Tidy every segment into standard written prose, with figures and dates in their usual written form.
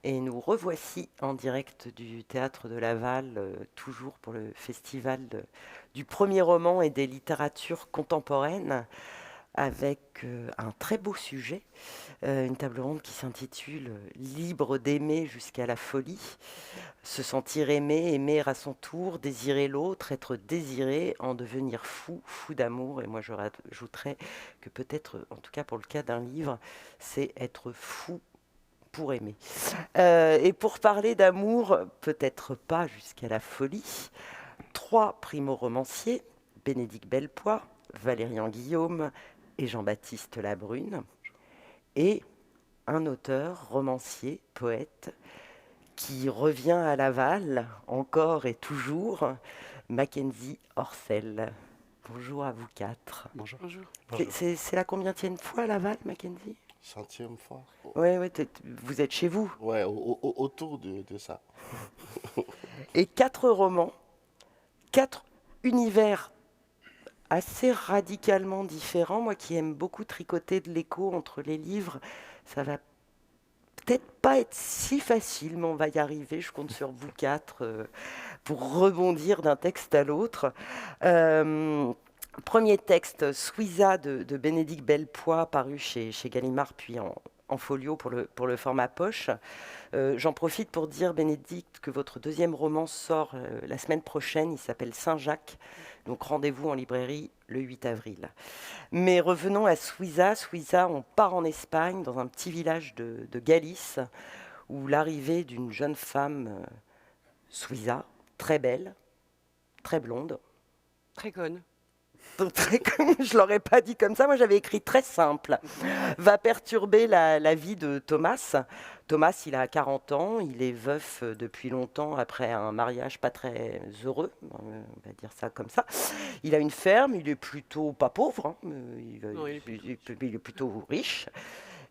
Et nous revoici en direct du Théâtre de Laval, toujours pour le festival du premier roman et des littératures contemporaines, avec un très beau sujet, une table ronde qui s'intitule Libre d'aimer jusqu'à la folie, se sentir aimé, aimer à son tour, désirer l'autre, être désiré, en devenir fou, fou d'amour. Et moi je rajouterais que peut-être, en tout cas pour le cas d'un livre, c'est être fou pour aimer. Et pour parler d'amour, peut-être pas jusqu'à la folie, 3 primo-romanciers, Bénédicte Bellepoix, Valérian Guillaume et Jean-Baptiste Labrune, et un auteur, romancier, poète, qui revient à Laval, encore et toujours, Mackenzie Orsel. Bonjour à vous 4. Bonjour. Bonjour. Bonjour. C'est la combienième fois à Laval, Mackenzie? Centième fois. Oui, ouais, vous êtes chez vous. Ouais, autour de ça. Et 4 romans, 4 univers assez radicalement différents. Moi qui aime beaucoup tricoter de l'écho entre les livres, ça va peut-être pas être si facile, mais on va y arriver. Je compte sur vous 4 pour rebondir d'un texte à l'autre. Premier texte, Suiza de Bénédicte Bellepoix, paru chez Gallimard, puis en folio pour le format poche. J'en profite pour dire, Bénédicte, que votre deuxième roman sort la semaine prochaine. Il s'appelle Saint-Jacques. Donc rendez-vous en librairie le 8 avril. Mais revenons à Suiza. Suiza, on part en Espagne, dans un petit village de Galice, où l'arrivée d'une jeune femme, Suiza, très belle, très blonde, Très conne. je l'aurais pas dit comme ça, moi j'avais écrit très simple, va perturber la vie de Thomas. Thomas, il a 40 ans, il est veuf depuis longtemps après un mariage pas très heureux, on va dire ça comme ça. Il a une ferme, il est plutôt pas pauvre, hein, Non, il est plutôt il est plutôt riche.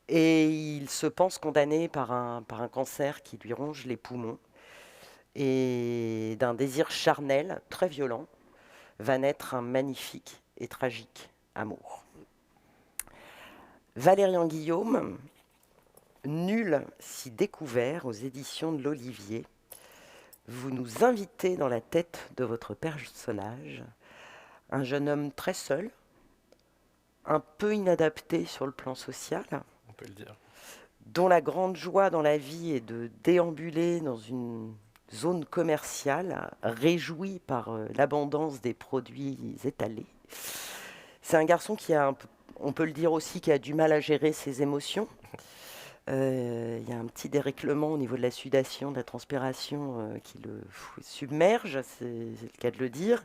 Et il se pense condamné par un cancer qui lui ronge les poumons. Et d'un désir charnel, très violent, va naître un magnifique et tragique amour. Valérian Guillaume, Nul si découvert, aux éditions de l'Olivier, vous nous invitez dans la tête de votre personnage, un jeune homme très seul, un peu inadapté sur le plan social, On peut le dire. dont la grande joie dans la vie est de déambuler dans une zone commerciale, réjoui par l'abondance des produits étalés. C'est un garçon qui a, on peut le dire aussi, qui a du mal à gérer ses émotions. Il y a un petit dérèglement au niveau de la sudation, de la transpiration qui le submerge, c'est le cas de le dire.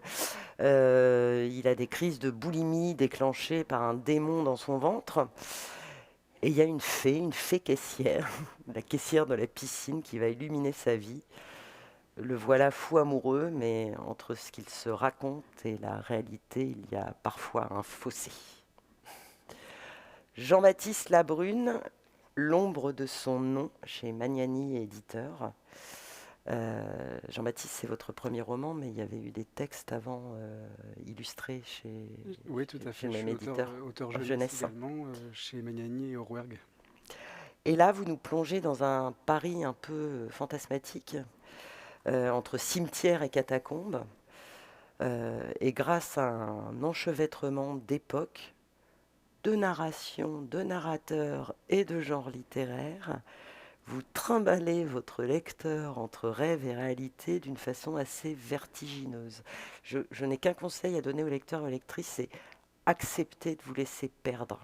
Il a des crises de boulimie déclenchées par un démon dans son ventre. Et il y a une fée caissière, la caissière de la piscine qui va illuminer sa vie. Le voilà fou amoureux, mais entre ce qu'il se raconte et la réalité, il y a parfois un fossé. Jean-Baptiste Labrune, L'ombre de son nom, chez Magnani éditeur. Jean-Baptiste, c'est votre premier roman, mais il y avait eu des textes avant illustrés Oui, tout à chez fait. le Je même suis éditeur, auteur jeunesse. également, chez Magnani et au Rouergue. Et là, vous nous plongez dans un Paris un peu fantasmatique, entre cimetière et catacombes. Et grâce à un enchevêtrement d'époques, de narration, de narrateurs et de genre littéraire, vous trimballez votre lecteur entre rêve et réalité d'une façon assez vertigineuse. Je n'ai qu'un conseil à donner aux lecteurs et aux lectrices, c'est accepter de vous laisser perdre,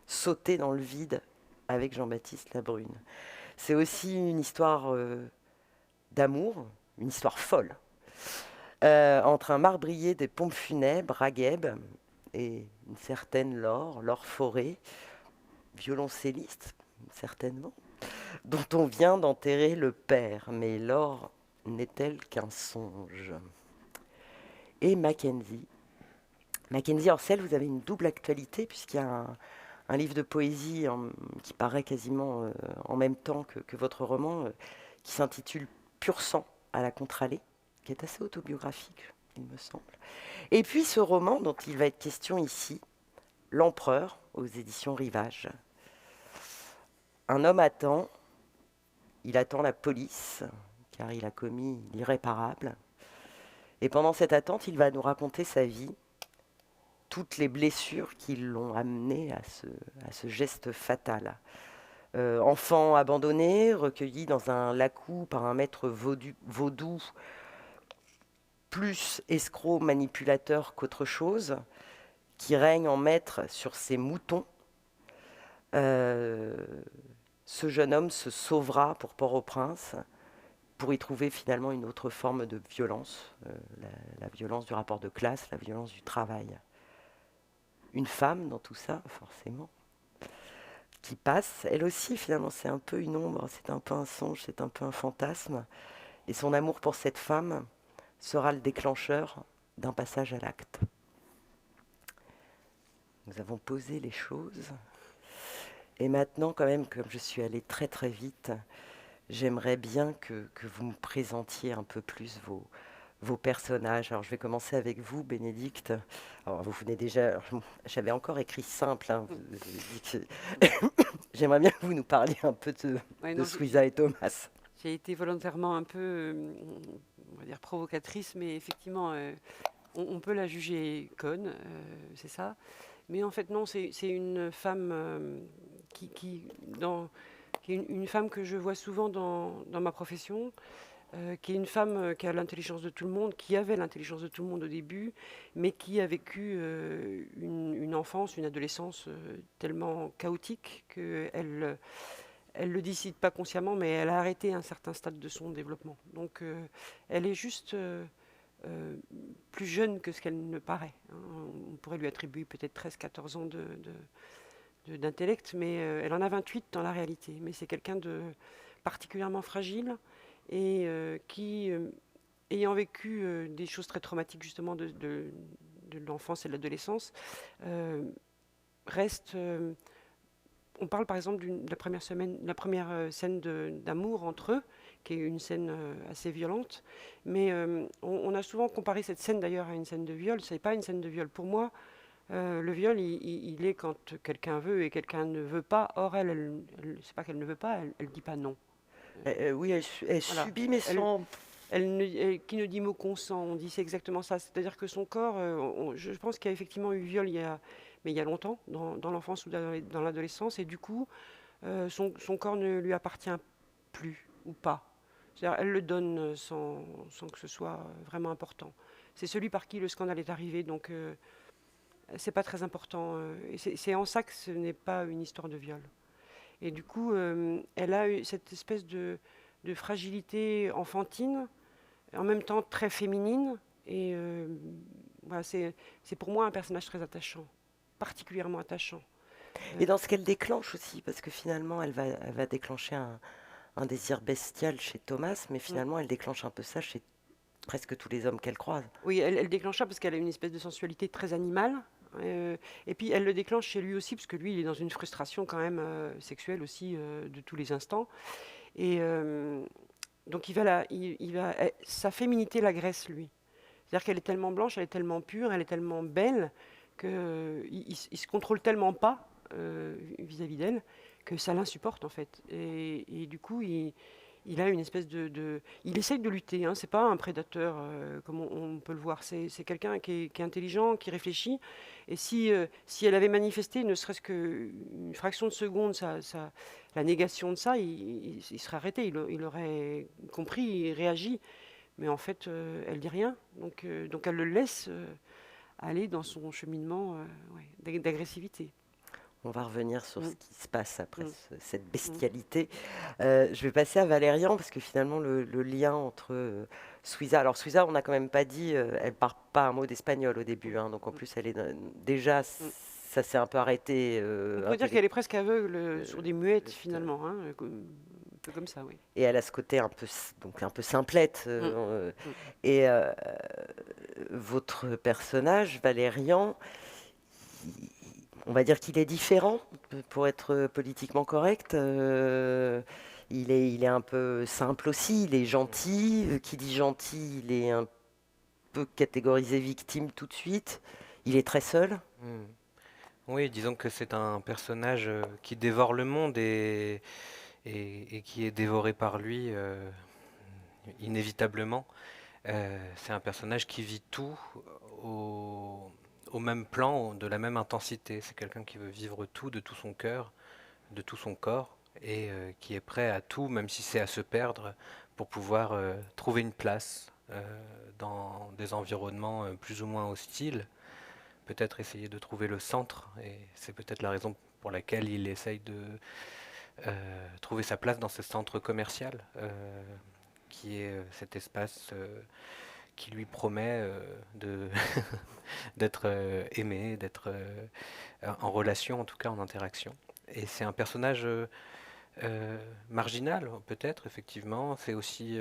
sauter dans le vide avec Jean-Baptiste Labrune. C'est aussi une histoire d'amour, une histoire folle, entre un marbrier des pompes funèbres, Agueb, et une certaine Laure Forêt, violoncelliste, certainement, dont on vient d'enterrer le père. Mais Laure n'est-elle qu'un songe? Et Mackenzie Orsel, vous avez une double actualité, puisqu'il y a un livre de poésie qui paraît quasiment en même temps que votre roman, qui s'intitule Pur sang à la contre-allée, qui est assez autobiographique, il me semble. Et puis ce roman dont il va être question ici, L'Empereur, aux éditions Rivage. Un homme attend, Il attend la police, car il a commis l'irréparable. Et pendant cette attente, il va nous raconter sa vie, toutes les blessures qui l'ont amené à ce geste fatal. Enfant abandonné, recueilli dans un lacou par un maître vaudou, plus escroc manipulateur qu'autre chose, qui règne en maître sur ses moutons. Ce jeune homme se sauvera pour Port-au-Prince, pour y trouver finalement une autre forme de violence, la violence du rapport de classe, la violence du travail. Une femme dans tout ça, forcément, qui passe, elle aussi finalement c'est un peu une ombre, c'est un peu un songe, c'est un peu un fantasme, et son amour pour cette femme sera le déclencheur d'un passage à l'acte. Nous avons posé les choses, et maintenant quand même, comme je suis allée très très vite, j'aimerais bien que vous me présentiez un peu plus vos personnages. Alors je vais commencer avec vous, Bénédicte. Alors vous venez déjà, j'avais encore écrit simple, hein. J'aimerais bien que vous nous parliez un peu de Suiza et Thomas. J'ai été volontairement un peu, on va dire, provocatrice, mais effectivement, on peut la juger conne, c'est ça. Mais en fait, non, c'est une femme qui est une femme que je vois souvent dans ma profession, qui est une femme qui a l'intelligence de tout le monde, qui avait l'intelligence de tout le monde au début, mais qui a vécu une enfance, une adolescence tellement chaotique qu'elle elle le décide pas consciemment, mais elle a arrêté un certain stade de son développement. Donc elle est juste plus jeune que ce qu'elle ne paraît, hein. On pourrait lui attribuer peut-être 13-14 ans d'intellect, mais elle en a 28 dans la réalité. Mais c'est quelqu'un de particulièrement fragile et qui, ayant vécu des choses très traumatiques justement de l'enfance et de l'adolescence, reste... on parle par exemple de la première scène d'amour entre eux, qui est une scène assez violente, mais on a souvent comparé cette scène d'ailleurs à une scène de viol. C'est pas une scène de viol. Pour moi, le viol, il est quand quelqu'un veut et quelqu'un ne veut pas. Or, elle c'est pas qu'elle ne veut pas, elle dit pas non. Oui, elle Voilà. subit, mais sans... Qui ne dit mot consent, on dit c'est exactement ça. C'est-à-dire que son corps, je pense qu'il y a effectivement eu viol, mais il y a longtemps, dans l'enfance ou dans l'adolescence, et du coup, son corps ne lui appartient plus ou pas. C'est-à-dire, elle le donne sans que ce soit vraiment important. C'est celui par qui le scandale est arrivé, donc c'est pas très important. Et c'est en ça que ce n'est pas une histoire de viol. Et du coup, elle a eu cette espèce de fragilité enfantine, en même temps très féminine. Et voilà, c'est pour moi un personnage très attachant, particulièrement attachant. Et dans ce qu'elle déclenche aussi, parce que finalement, elle va déclencher un désir bestial chez Thomas, mais finalement, elle déclenche un peu ça chez presque tous les hommes qu'elle croise. Oui, elle déclenche ça parce qu'elle a une espèce de sensualité très animale. Et puis elle le déclenche chez lui aussi, parce que lui, il est dans une frustration quand même sexuelle aussi de tous les instants. Et donc sa féminité l'agresse, lui. C'est-à-dire qu'elle est tellement blanche, elle est tellement pure, elle est tellement belle qu'il se contrôle tellement pas vis-à-vis d'elle que ça l'insupporte en fait. Et du coup, il a une espèce il essaye de lutter, hein. C'est pas un prédateur comme on peut le voir. C'est quelqu'un qui est intelligent, qui réfléchit. Et si elle avait manifesté, ne serait-ce qu'une fraction de seconde, la négation de ça, il serait arrêté. Il aurait compris, réagi. Mais en fait, elle dit rien. Donc elle le laisse aller dans son cheminement d'agressivité. On va revenir sur ce qui se passe après cette bestialité. Je vais passer à Valérian, parce que finalement, le lien entre Suiza... Alors, Suiza, on n'a quand même pas dit... elle parle pas un mot d'espagnol au début, hein, donc en plus, elle est... déjà, ça s'est un peu arrêté... on peut dire qu'elle est presque aveugle sur des muettes, finalement. Hein, un peu comme ça, oui. Et elle a ce côté un peu simplette. Et votre personnage, Valérian... On va dire qu'il est différent, pour être politiquement correct. Il est un peu simple aussi, il est gentil. Qui dit gentil, il est un peu catégorisé victime tout de suite. Il est très seul. Oui, disons que c'est un personnage qui dévore le monde et et qui est dévoré par lui inévitablement. C'est un personnage qui vit tout au, au même plan, de la même intensité. C'est quelqu'un qui veut vivre tout de tout son cœur, de tout son corps, et qui est prêt à tout, même si c'est à se perdre, pour pouvoir trouver une place dans des environnements plus ou moins hostiles. Peut-être essayer de trouver le centre, et c'est peut-être la raison pour laquelle il essaye de trouver sa place dans ce centre commercial, qui est cet espace qui lui promet de d'être aimé, d'être en relation, en tout cas en interaction. Et c'est un personnage marginal, peut-être, effectivement. C'est aussi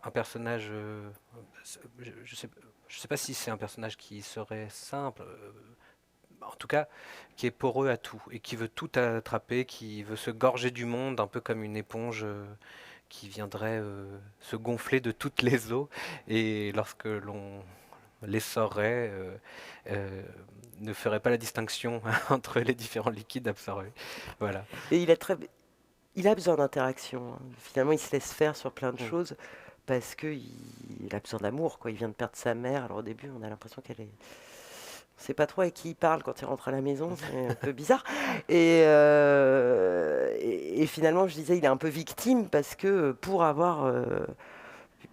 un personnage. Je je sais pas si c'est un personnage qui serait simple. En tout cas, qui est poreux à tout et qui veut tout attraper, qui veut se gorger du monde, un peu comme une éponge qui viendrait se gonfler de toutes les eaux. Et lorsque l'on l'essorerait, ne ferait pas la distinction entre les différents liquides absorbés. Voilà. Et il a besoin d'interaction, hein. Finalement, il se laisse faire sur plein de Mm. choses parce qu'il a besoin d'amour, quoi. Il vient de perdre sa mère. Alors au début, on a l'impression qu'elle est. On ne sait pas trop avec qui il parle quand il rentre à la maison, c'est un peu bizarre. Et finalement, je disais, il est un peu victime parce que pour avoir,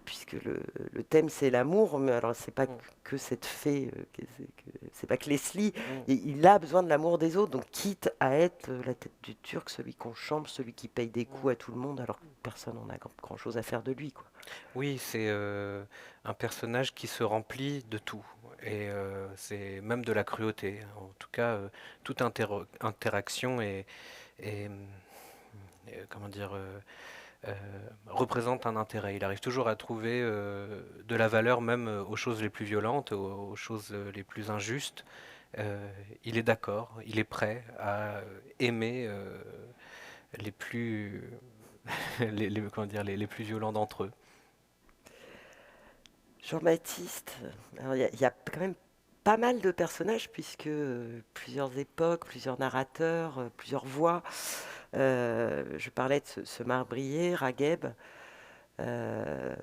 puisque le thème c'est l'amour, mais alors c'est pas Mm. que cette fée, c'est pas que Leslie, Mm. il a besoin de l'amour des autres, donc quitte à être la tête du turc, celui qu'on chambre, celui qui paye des coups à tout le monde, alors que personne n'en a grand chose à faire de lui, quoi. Oui, c'est un personnage qui se remplit de tout. Et c'est même de la cruauté. En tout cas, toute interaction comment dire, euh, représente un intérêt. Il arrive toujours à trouver de la valeur même aux choses les plus violentes, aux choses les plus injustes. Il est d'accord, il est prêt à aimer les plus, comment dire, les plus violents d'entre eux. Jean-Baptiste, alors il y a quand même pas mal de personnages, puisque plusieurs époques, plusieurs narrateurs, plusieurs voix. Je parlais de ce marbrier, Ragheb, euh,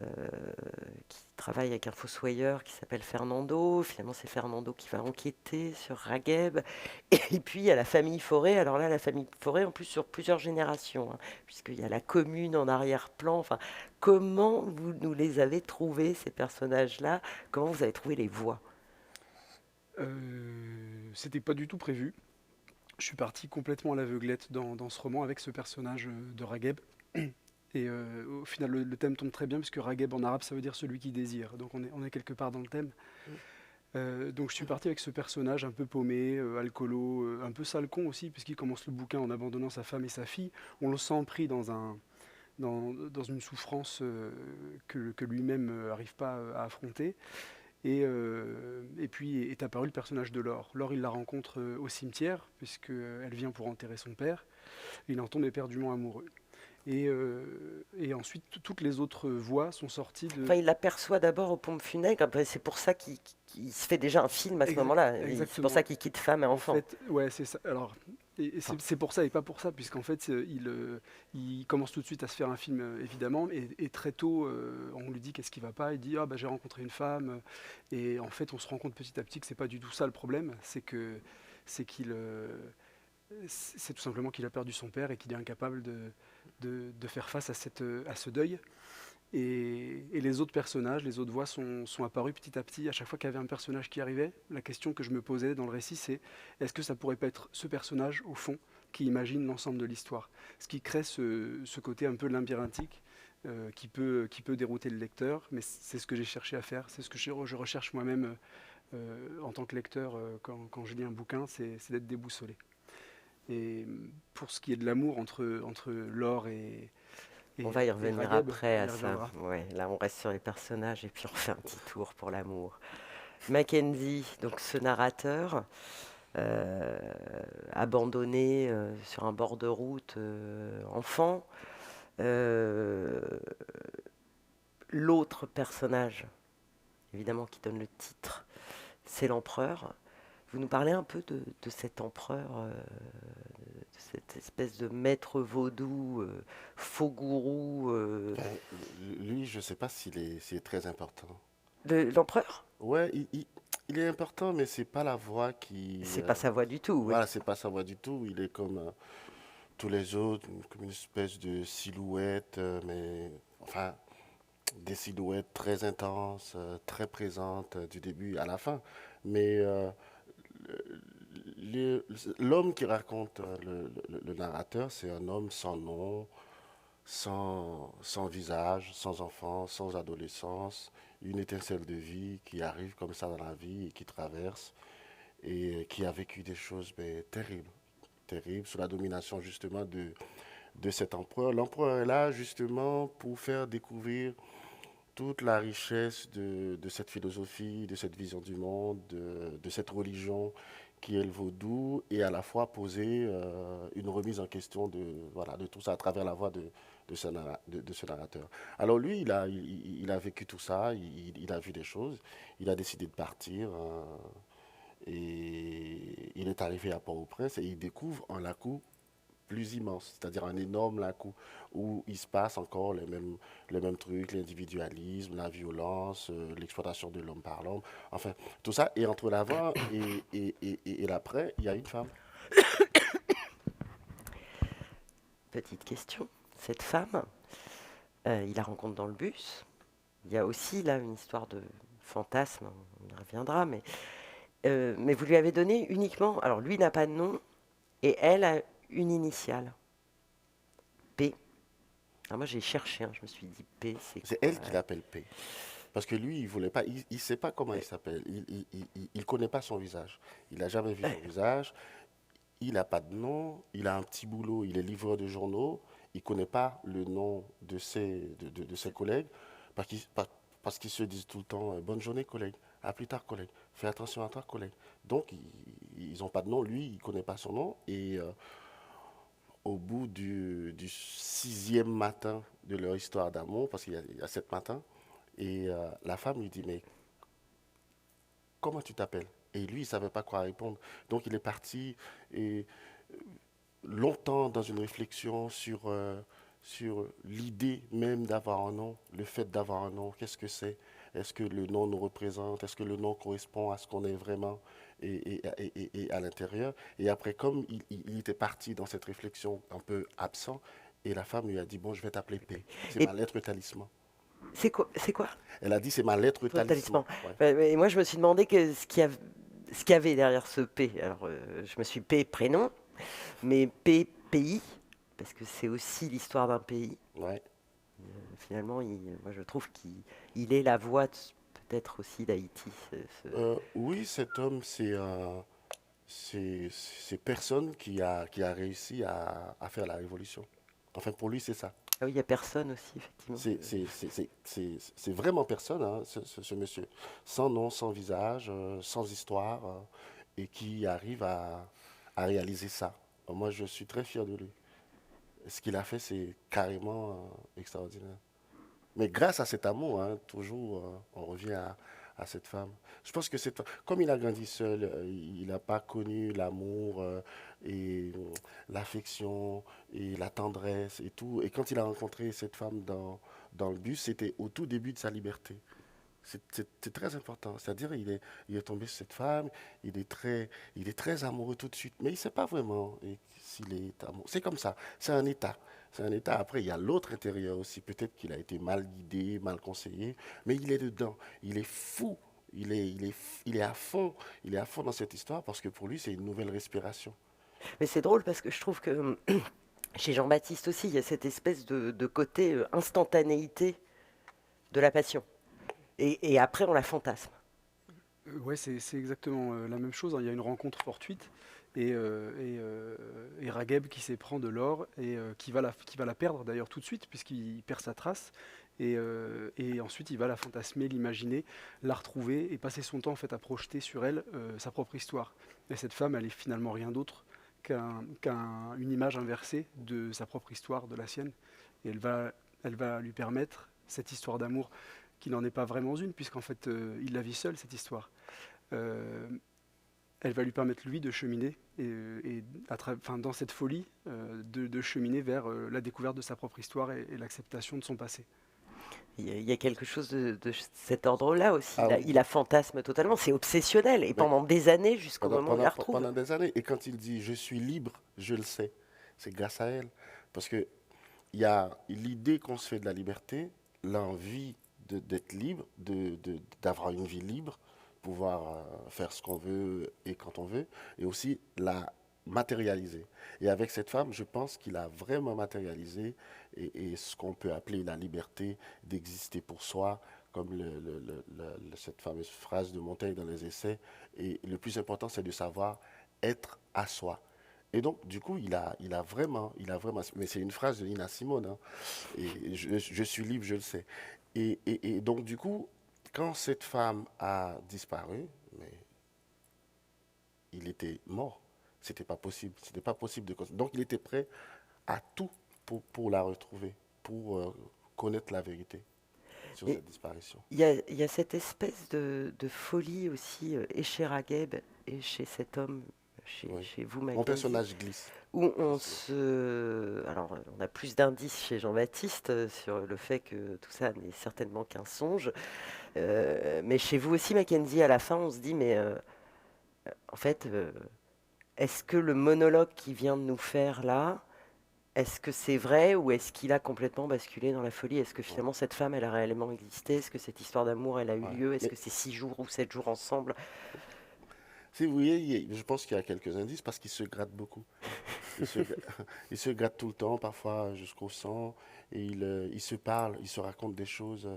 qui travaille avec un fossoyeur qui s'appelle Fernando. Finalement, c'est Fernando qui va enquêter sur Ragheb. Et puis, il y a la famille Forêt. Alors là, la famille Forêt, en plus, sur plusieurs générations, hein, puisqu'il y a la commune en arrière-plan. Enfin, comment vous nous les avez trouvés, ces personnages-là? Comment vous avez trouvé les voix? C'était pas du tout prévu. Je suis parti complètement à l'aveuglette dans ce roman avec ce personnage de Ragheb. Et au final, le thème tombe très bien, puisque Ragheb en arabe, ça veut dire celui qui désire. Donc on est quelque part dans le thème. Donc je suis parti avec ce personnage un peu paumé, alcoolo, un peu sale con aussi, puisqu'il commence le bouquin en abandonnant sa femme et sa fille. On le sent pris dans une souffrance que lui-même n'arrive pas à affronter. Et puis est apparu le personnage de Laure. Laure, il la rencontre au cimetière, puisqu'elle vient pour enterrer son père. Il en tombe éperdument amoureux. Et ensuite, toutes les autres voix sont sorties Enfin, de... il l'aperçoit d'abord aux pompes funèbres. Après, c'est pour ça qu'il se fait déjà un film à ce moment-là. C'est pour Exactement. ça qu'il quitte femme et En enfant. fait, ouais, c'est ça. Alors, et Enfin, c'est pour ça et pas pour ça, puisqu'en fait, il commence tout de suite à se faire un film, évidemment, et très tôt, on lui dit qu'est-ce qui va pas. Il dit ah bah j'ai rencontré une femme, et en fait, on se rend compte petit à petit que c'est pas du tout ça le problème, c'est qu'il c'est tout simplement qu'il a perdu son père et qu'il est incapable de faire face à ce deuil. Et les autres personnages, les autres voix sont apparus petit à petit. À chaque fois qu'il y avait un personnage qui arrivait, la question que je me posais dans le récit, c'est est-ce que ça pourrait pas être ce personnage, au fond, qui imagine l'ensemble de l'histoire? Ce qui crée ce côté un peu labyrinthique qui peut dérouter le lecteur, mais c'est ce que j'ai cherché à faire, c'est ce que je recherche moi-même en tant que lecteur quand je lis un bouquin, c'est d'être déboussolé. Et pour ce qui est de l'amour entre Laure on va y et revenir Ragheb, après on à y ça. reviendra. Ouais, là, on reste sur les personnages et puis on fait un petit tour pour l'amour. Mackenzie, donc ce narrateur, euh, abandonné sur un bord de route, enfant. Euh, L'autre personnage, évidemment, qui donne le titre, c'est l'empereur. Vous nous parlez un peu de cet empereur, de cette espèce de maître vaudou, faux gourou. Ben, lui, je ne sais pas s'il est très important. L'empereur? Ouais, il est important, mais c'est pas la voix qui. C'est pas sa voix du tout, oui. Voilà, c'est pas sa voix du tout. Il est comme tous les autres, comme une espèce de silhouette, mais enfin, des silhouettes très intenses, très présentes du début à la fin. Mais le- l'homme qui raconte le narrateur, c'est un homme sans nom, sans visage, sans enfant, sans adolescence, une étincelle de vie qui arrive comme ça dans la vie et qui traverse et qui a vécu des choses mais, terribles, terribles, sous la domination justement de cet empereur. L'empereur est là justement pour faire découvrir toute la richesse de cette philosophie, de cette vision du monde, de cette religion qui est le vaudou, et à la fois poser une remise en question voilà, de tout ça à travers la voix de ce narrateur. Alors lui, il a vécu tout ça, il a vu des choses, il a décidé de partir, et il est arrivé à Port-au-Prince et il découvre un Lacou plus immense, c'est-à-dire un énorme Lacou où il se passe encore les mêmes trucs, l'individualisme, la violence, l'exploitation de l'homme par l'homme, enfin tout ça. Et entre l'avant et l'après, il y a une femme. Petite question. Cette femme, il la rencontre dans le bus. Il y a aussi là une histoire de fantasme, on y reviendra, mais vous lui avez donné uniquement. Alors lui n'a pas de nom et elle a une initiale. P. Alors moi j'ai cherché, hein, je me suis dit P, c'est C'est quoi? elle qui l'appelle P. Parce que lui, il voulait pas, il sait pas comment il s'appelle, il connaît pas son visage. Il n'a jamais vu son visage, il n'a pas de nom, il a un petit boulot, il est livreur de journaux, il connaît pas le nom de ses collègues, parce qu'ils se disent tout le temps bonne journée collègue, à plus tard collègue, fais attention à toi collègue. Donc ils n'ont pas de nom, lui il connaît pas son nom, et au bout du sixième matin de leur histoire d'amour, parce il y a 7 matins, et la femme lui dit mais comment tu t'appelles? Et lui il savait pas quoi répondre, donc il est parti et longtemps dans une réflexion sur l'idée même d'avoir un nom, le fait d'avoir un nom, qu'est-ce que c'est? Est-ce que le nom nous représente? Est-ce que le nom correspond à ce qu'on est vraiment et à l'intérieur? Et après, comme il était parti dans cette réflexion un peu absent, et la femme lui a dit, bon, je vais t'appeler P. C'est Et ma lettre talisman. c'est quoi? C'est quoi? Elle a dit, c'est ma lettre Votre talisman. talisman. Ouais. Et moi je me suis demandé ce qu'il y avait derrière ce P. Alors je me suis P prénom, mais P pays, parce que c'est aussi l'histoire d'un pays. Ouais. Finalement, moi je trouve qu'il est la voix peut-être aussi d'Haïti. Oui, cet homme, c'est personne qui a réussi à faire la révolution. Enfin, pour lui, c'est ça. Ah oui, il n'y a personne aussi, effectivement. C'est vraiment personne, hein, ce monsieur. Sans nom, sans visage, sans histoire, et qui arrive à réaliser ça. Moi, je suis très fier de lui. Ce qu'il a fait, c'est carrément extraordinaire. Mais grâce à cet amour, hein, toujours, on revient à cette femme. Je pense que comme il a grandi seul, il n'a pas connu l'amour et l'affection et la tendresse et tout. Et quand il a rencontré cette femme dans le bus, c'était au tout début de sa liberté. C'est très important. C'est-à-dire, il est tombé sur cette femme, il est très amoureux tout de suite, mais il ne sait pas vraiment s'il est amoureux. C'est comme ça, c'est un état. C'est un état. Après, il y a l'autre intérieur aussi. Peut-être qu'il a été mal guidé, mal conseillé, mais il est dedans. Il est fou. Il est à fond. Il est à fond dans cette histoire parce que pour lui, c'est une nouvelle respiration. Mais c'est drôle parce que je trouve que chez Jean-Baptiste aussi, il y a cette espèce de côté instantanéité de la passion. Et après, on la fantasme. Ouais, c'est exactement la même chose, hein. Il y a une rencontre fortuite et Ragheb qui s'éprend de l'or et qui va la perdre d'ailleurs tout de suite puisqu'il perd sa trace. Et ensuite, il va la fantasmer, l'imaginer, la retrouver et passer son temps en fait à projeter sur elle sa propre histoire. Et cette femme, elle est finalement rien d'autre qu'une image inversée de sa propre histoire, de la sienne. Et elle va lui permettre cette histoire d'amour qui n'en est pas vraiment une, puisqu'en fait, il la vit seul, cette histoire. Euh, elle va lui permettre, lui, de cheminer, et dans cette folie, de cheminer vers la découverte de sa propre histoire et l'acceptation de son passé. Il y a quelque chose de cet ordre-là aussi. Ah oui. Il a fantasme totalement, c'est obsessionnel. Et Mais pendant des années, jusqu'au moment où il la retrouve. pendant des années. Et quand il dit je suis libre, je le sais, c'est grâce à elle. Parce que il y a l'idée qu'on se fait de la liberté, l'envie d'être libre, d'avoir une vie libre, pouvoir faire ce qu'on veut et quand on veut, et aussi la matérialiser. Et avec cette femme, je pense qu'il a vraiment matérialisé et ce qu'on peut appeler la liberté d'exister pour soi, comme cette fameuse phrase de Montaigne dans les Essais. Et le plus important, c'est de savoir être à soi. Et donc, du coup, il a vraiment, mais c'est une phrase de Nina Simone, hein, et je suis libre, je le sais. Et donc, du coup, quand cette femme a disparu, mais il était mort. C'était pas possible. C'était pas possible de. Donc, il était prêt à tout pour la retrouver, pour connaître la vérité sur Et cette disparition. il y a cette espèce de folie aussi, et chez Ragheb, et chez cet homme, Oui. chez vous, Mon Mackenzie, personnage glisse. où alors, on a plus d'indices chez Jean-Baptiste sur le fait que tout ça n'est certainement qu'un songe. Mais chez vous aussi, Mackenzie, à la fin, on se dit, mais en fait, est-ce que le monologue qu'il vient de nous faire là, est-ce que c'est vrai ou est-ce qu'il a complètement basculé dans la folie? Est-ce que finalement cette femme, elle a réellement existé? Est-ce que cette histoire d'amour, elle a eu Ouais. lieu? Est-ce Mais que c'est 6 jours ou 7 jours ensemble? si vous voyez, je pense qu'il y a quelques indices parce qu'il se gratte beaucoup. Il se, il se gratte tout le temps, parfois jusqu'au sang, et il se parle, il se raconte des choses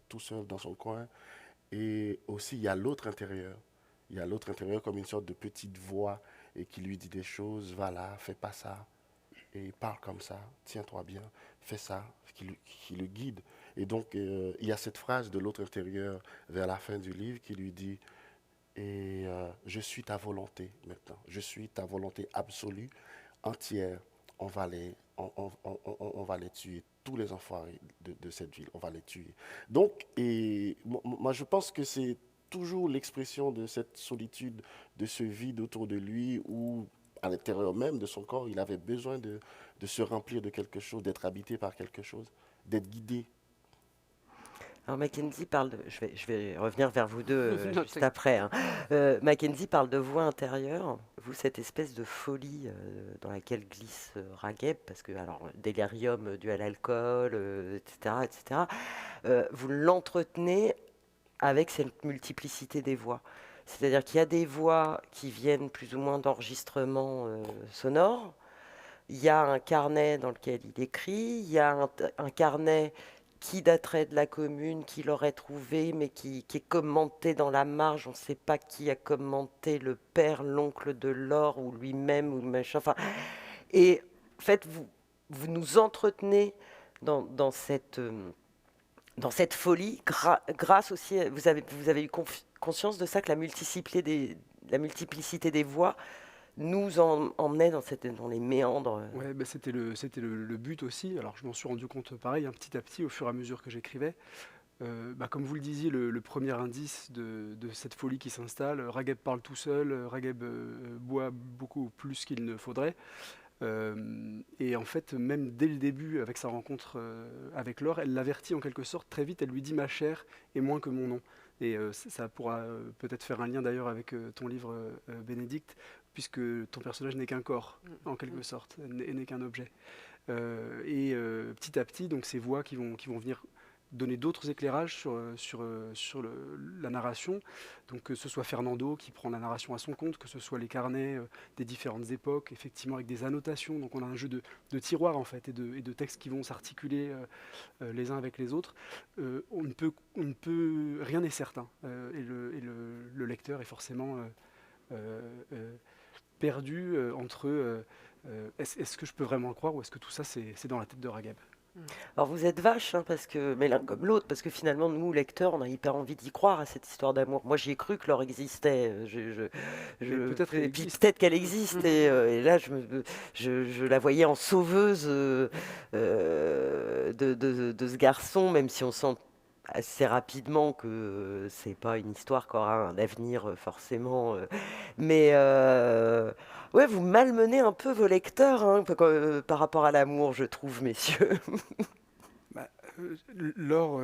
tout seul dans son coin. Et aussi, il y a l'autre intérieur. Il y a l'autre intérieur comme une sorte de petite voix et qui lui dit des choses, va là, fais pas ça, et parle comme ça, tiens-toi bien, fais ça, qui le guide. Et donc, il y a cette phrase de l'autre intérieur vers la fin du livre qui lui dit, je suis ta volonté maintenant, je suis ta volonté absolue, entière. On va on va les tuer, tous les enfoirés de cette ville, on va les tuer. Donc, moi je pense que c'est toujours l'expression de cette solitude, de ce vide autour de lui, où à l'intérieur même de son corps, il avait besoin de se remplir de quelque chose, d'être habité par quelque chose, d'être guidé. Alors Mackenzie parle de... je vais revenir vers vous deux Non, juste après, hein. Mackenzie parle de voix intérieure, vous, cette espèce de folie dans laquelle glisse Ragheb, parce que, alors, délirium dû à l'alcool, etc., etc., vous l'entretenez avec cette multiplicité des voix. C'est-à-dire qu'il y a des voix qui viennent plus ou moins d'enregistrements sonores, il y a un carnet dans lequel il écrit, il y a un carnet qui daterait de la commune, qu'il aurait trouvé, mais qui est commenté dans la marge. On ne sait pas qui a commenté, le père, l'oncle de Laure, ou lui-même, ou machin. Enfin, et en fait, vous nous entretenez dans cette folie, grâce aussi, vous avez eu conscience de ça, que la multiplicité des voix nous emmenait dans les méandres. Ouais, bah, c'était le but aussi. Alors je m'en suis rendu compte pareil, hein, petit à petit, au fur et à mesure que j'écrivais. Bah, comme vous le disiez, le premier indice de cette folie qui s'installe, Ragheb parle tout seul, Ragheb boit beaucoup plus qu'il ne faudrait. Et en fait, même dès le début, avec sa rencontre avec Laure, elle l'avertit en quelque sorte très vite, elle lui dit ma chère et moins que mon nom. Et ça pourra peut-être faire un lien d'ailleurs avec ton livre, Bénédicte, puisque ton personnage n'est qu'un corps, en quelque sorte, et n'est qu'un objet. Petit à petit, donc ces voix qui vont venir donner d'autres éclairages sur la narration, donc que ce soit Fernando qui prend la narration à son compte, que ce soit les carnets des différentes époques, effectivement avec des annotations, donc on a un jeu de tiroirs en fait, et de textes qui vont s'articuler les uns avec les autres. Rien n'est certain, et le lecteur est forcément perdu entre est-ce que je peux vraiment le croire, ou est-ce que tout ça c'est dans la tête de Ragheb. Alors vous êtes vache, hein, mais l'un comme l'autre, parce que finalement, nous, lecteurs, on a hyper envie d'y croire à cette histoire d'amour. Moi, j'y ai cru que Laure existait. Peut-être qu'elle Et puis existe. peut-être qu'elle existe. Et là, je la voyais en sauveuse de ce garçon, même si on sent assez rapidement que c'est pas une histoire qui aura un avenir forcément. Mais ouais, vous malmenez un peu vos lecteurs hein, par rapport à l'amour, je trouve, messieurs. Bah, Laure,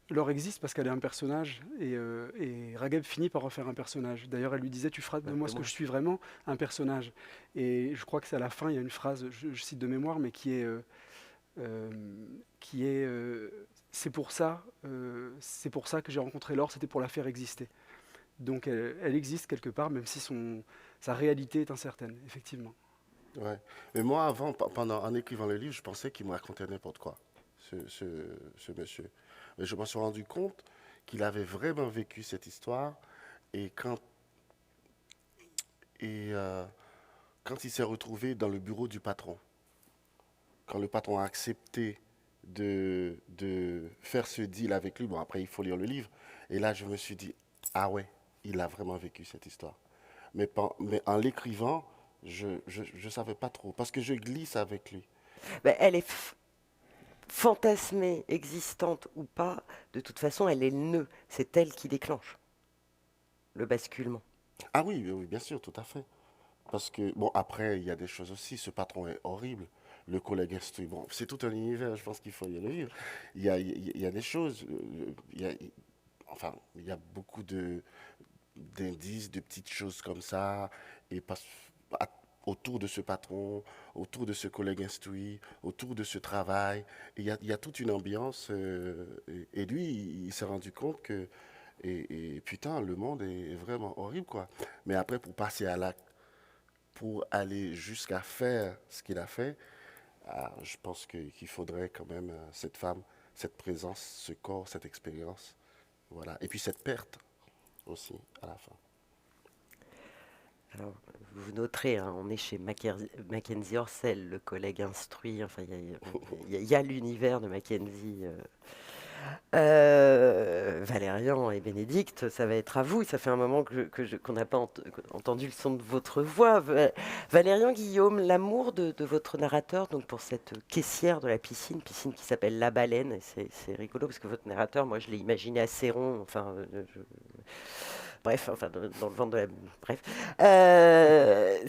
Laure existe parce qu'elle est un personnage et Rageb finit par refaire un personnage. D'ailleurs, elle lui disait: tu feras de moi ce que je suis vraiment, un personnage. Et je crois que c'est à la fin, il y a une phrase, je cite de mémoire, mais euh, c'est pour ça que j'ai rencontré Laure, c'était pour la faire exister. Donc elle existe quelque part, même si sa réalité est incertaine, effectivement. Ouais. Mais moi, avant, pendant, en écrivant le livre, je pensais qu'il me racontait n'importe quoi, ce monsieur. Mais je me suis rendu compte qu'il avait vraiment vécu cette histoire. Et et, euh, quand il s'est retrouvé dans le bureau du patron, quand le patron a accepté de faire ce deal avec lui, bon, après, il faut lire le livre. Et là, je me suis dit, ah ouais, il a vraiment vécu cette histoire. Mais en l'écrivant, je savais pas trop, parce que je glisse avec lui. Ben, elle est fantasmée, existante ou pas, de toute façon, elle est le nœud. C'est elle qui déclenche le basculement. Ah oui, oui, oui, bien sûr, tout à fait. Parce que, bon, après, il y a des choses aussi. Ce patron est horrible. Le collègue instruit, bon, c'est tout un univers, je pense qu'il faut y aller lire. Il y a des choses, enfin, il y a beaucoup d'indices, de petites choses comme ça, et à- autour de ce patron, autour de ce collègue instruit, autour de ce travail. Et il y a toute une ambiance, et lui, il s'est rendu compte que, et putain, le monde est vraiment horrible, quoi. Mais après, pour passer à l'acte, pour aller jusqu'à faire ce qu'il a fait, je pense qu'il faudrait quand même cette femme, cette présence, ce corps, cette expérience. Voilà. Et puis cette perte aussi à la fin. Alors, vous noterez, hein, on est chez Mackenzie Orsel, le collègue instruit. Enfin, il y a l'univers de Mackenzie. Valérian et Bénédicte, ça va être à vous. Ça fait un moment qu'on n'a pas entendu le son de votre voix. Valérian, Guillaume, l'amour de votre narrateur, donc pour cette caissière de la piscine qui s'appelle La Baleine. Et c'est rigolo parce que votre narrateur, moi, je l'ai imaginé assez rond. Enfin, bref, enfin, dans le ventre de la. Bref.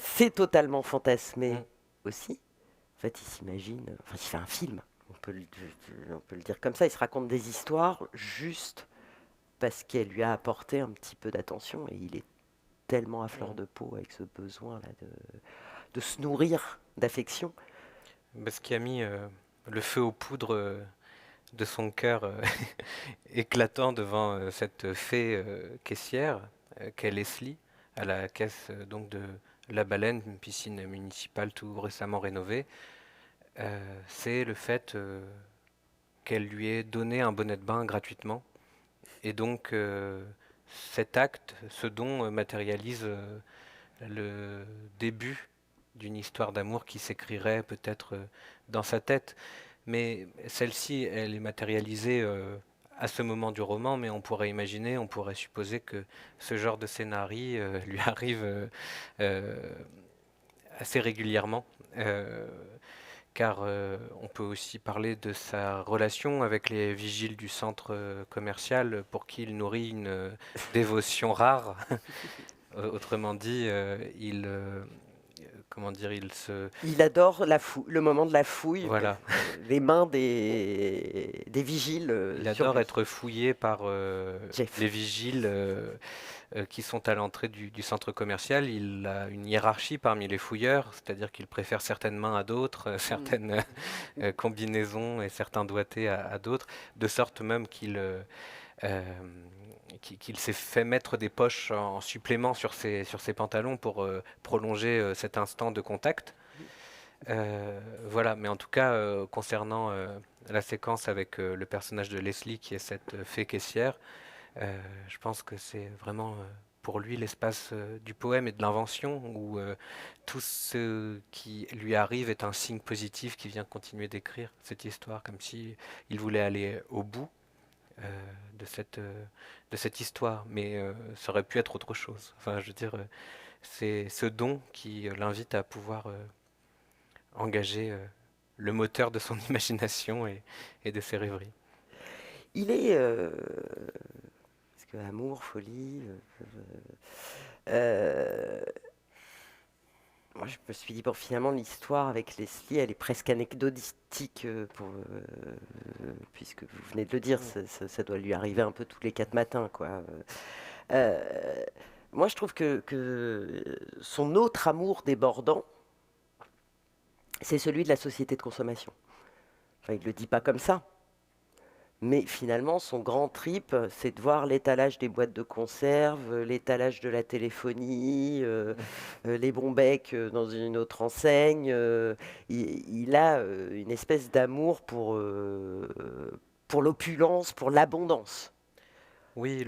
C'est totalement fantasmé aussi. En fait, il s'imagine. Enfin, il fait un film. On peut le dire comme ça. Il se raconte des histoires juste parce qu'elle lui a apporté un petit peu d'attention. Et il est tellement à fleur de peau avec ce besoin-là de se nourrir d'affection. Ce qui a mis le feu aux poudres de son cœur éclatant devant cette fée caissière qu'est Leslie, à la caisse donc de La Baleine, une piscine municipale tout récemment rénovée, c'est le fait qu'elle lui ait donné un bonnet de bain gratuitement. Et donc cet acte, ce don matérialise le début d'une histoire d'amour qui s'écrirait peut-être dans sa tête. Mais celle-ci, elle est matérialisée à ce moment du roman, mais on pourrait imaginer, on pourrait supposer que ce genre de scénario lui arrive assez régulièrement. Car on peut aussi parler de sa relation avec les vigiles du centre commercial pour qui il nourrit une dévotion rare. Autrement dit, comment dire, Il adore le moment de la fouille, voilà, les mains des vigiles il sur adore lui. être fouillé par Jeff. les vigiles qui sont à l'entrée du centre commercial. Il a une hiérarchie parmi les fouilleurs, c'est-à-dire qu'il préfère certaines mains à d'autres, certaines combinaisons et certains doigtés à d'autres, de sorte même euh, qu'il s'est fait mettre des poches en supplément sur ses pantalons pour prolonger cet instant de contact. Voilà, mais en tout cas, concernant la séquence avec le personnage de Leslie, qui est cette fée caissière, je pense que c'est vraiment pour lui l'espace du poème et de l'invention, où tout ce qui lui arrive est un signe positif qui vient continuer d'écrire cette histoire, comme si il voulait aller au bout de cette histoire, mais ça aurait pu être autre chose. Enfin, je veux dire, c'est ce don qui l'invite à pouvoir engager le moteur de son imagination et de ses rêveries. Il est... parce que amour, folie... moi, je me suis dit, bon, finalement, l'histoire avec Leslie, elle est presque anecdotique, puisque vous venez de le dire, ça doit lui arriver un peu tous les 4 matins, quoi. Euh, moi, je trouve que son autre amour débordant, c'est celui de la société de consommation. Enfin, il ne le dit pas comme ça. Mais finalement, son grand trip, c'est de voir l'étalage des boîtes de conserve, l'étalage de la téléphonie, les bons becs dans une autre enseigne. Il a une espèce d'amour pour l'opulence, pour l'abondance. Oui,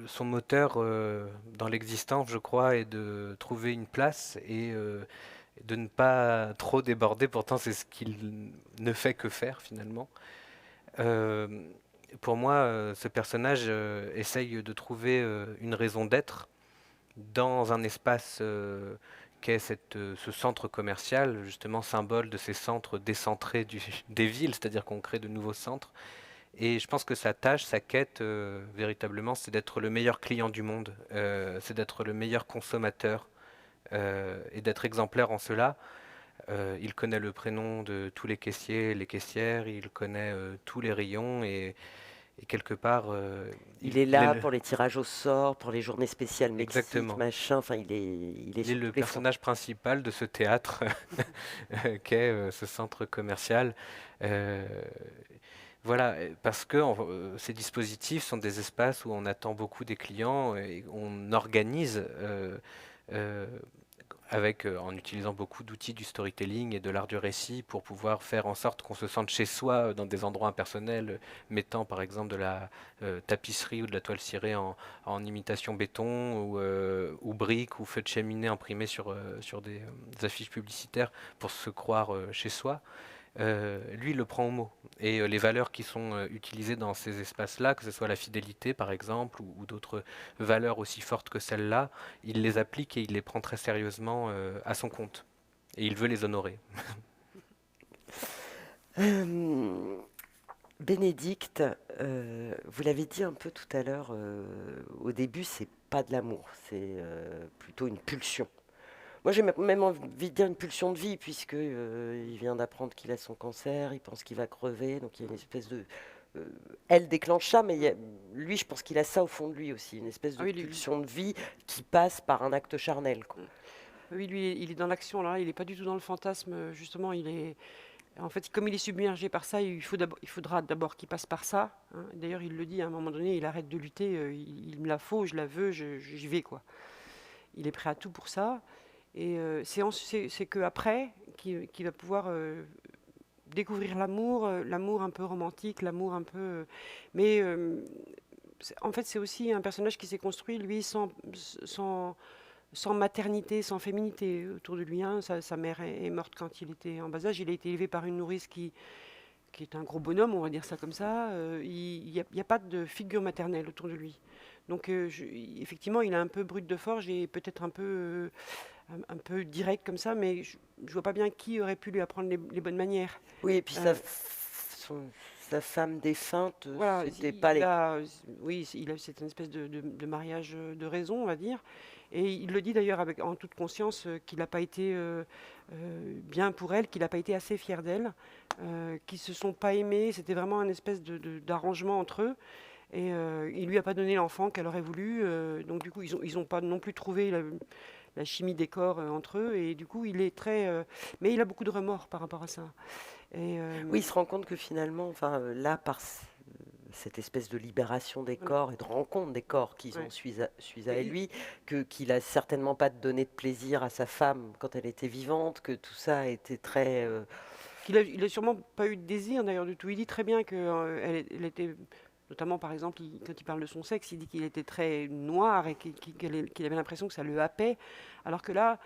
son moteur dans l'existence, je crois, est de trouver une place et de ne pas trop déborder. Pourtant, c'est ce qu'il ne fait que faire finalement. Euh, pour moi, ce personnage essaye de trouver une raison d'être dans un espace qu'est ce centre commercial, justement symbole de ces centres décentrés des villes, c'est-à-dire qu'on crée de nouveaux centres. Et je pense que sa tâche, sa quête, véritablement, c'est d'être le meilleur client du monde, c'est d'être le meilleur consommateur et d'être exemplaire en cela. Il connaît le prénom de tous les caissiers, les caissières, il connaît tous les rayons et quelque part, Il est là le- pour les tirages au sort, pour les journées spéciales Mexique, exactement. machin. Enfin, il est Il est sur le tous les fronts. personnage principal de ce théâtre qu'est ce centre commercial. Euh, Voilà, parce que ces dispositifs sont des espaces où on attend beaucoup des clients et on organise euh, en utilisant beaucoup d'outils du storytelling et de l'art du récit pour pouvoir faire en sorte qu'on se sente chez soi dans des endroits impersonnels, mettant par exemple de la tapisserie ou de la toile cirée en imitation béton ou briques ou feux de cheminée imprimés sur des affiches publicitaires pour se croire chez soi. Lui, il le prend au mot. Et les valeurs qui sont utilisées dans ces espaces-là, que ce soit la fidélité par exemple, ou d'autres valeurs aussi fortes que celles-là, il les applique et il les prend très sérieusement à son compte. Et il veut les honorer. Euh, Bénédicte, vous l'avez dit un peu tout à l'heure, au début, c'est pas de l'amour, c'est plutôt une pulsion. Moi, j'ai même envie de dire une pulsion de vie, puisque il vient d'apprendre qu'il a son cancer, il pense qu'il va crever, donc il y a une espèce de... euh, elle déclenche ça, mais lui, je pense qu'il a ça au fond de lui aussi, une espèce Ah de oui, pulsion de vie qui passe par un acte charnel, quoi. oui, lui, il est dans l'action, là, il n'est pas du tout dans le fantasme, justement, il est... En fait, comme il est submergé par ça, il faudra d'abord qu'il passe par ça, hein. D'ailleurs, il le dit, à un moment donné, il arrête de lutter, il me la faut, je la veux, j'y vais, quoi. Il est prêt à tout pour ça. Et c'est qu'après qu'il va pouvoir découvrir l'amour, l'amour un peu romantique, l'amour un peu... mais en fait, c'est aussi un personnage qui s'est construit, lui, sans maternité, sans féminité autour de lui, hein. Sa mère est morte quand il était en bas âge. Il a été élevé par une nourrice qui est un gros bonhomme, on va dire ça comme ça. Il n'y a pas de figure maternelle autour de lui. Donc, effectivement, il est un peu brut de forge et peut-être un peu direct comme ça, mais je ne vois pas bien qui aurait pu lui apprendre les bonnes manières. Oui, et puis Euh, sa femme défunte, Voilà, c'était pas les... oui, c'est une espèce de mariage de raison, on va dire. Et il le dit d'ailleurs en toute conscience qu'il n'a pas été bien pour elle, qu'il n'a pas été assez fier d'elle, qu'ils se sont pas aimés. C'était vraiment une espèce d'arrangement entre eux. Et il lui a pas donné l'enfant qu'elle aurait voulu. Donc du coup, ils ont pas non plus trouvé la chimie des corps entre eux. Et du coup, il est très... mais il a beaucoup de remords par rapport à ça. Et, Oui, il se rend compte que finalement, enfin, là, cette espèce de libération des voilà. corps et de rencontre des corps qu'ils ont Ouais. suite à Et lui, qu'il a certainement pas donné de plaisir à sa femme quand elle était vivante, que tout ça a été très... il a sûrement pas eu de désir d'ailleurs du tout. Il dit très bien elle était, notamment par exemple, quand il parle de son sexe, il dit qu'il était très noir et qu'il avait l'impression que ça le happait. Alors que là,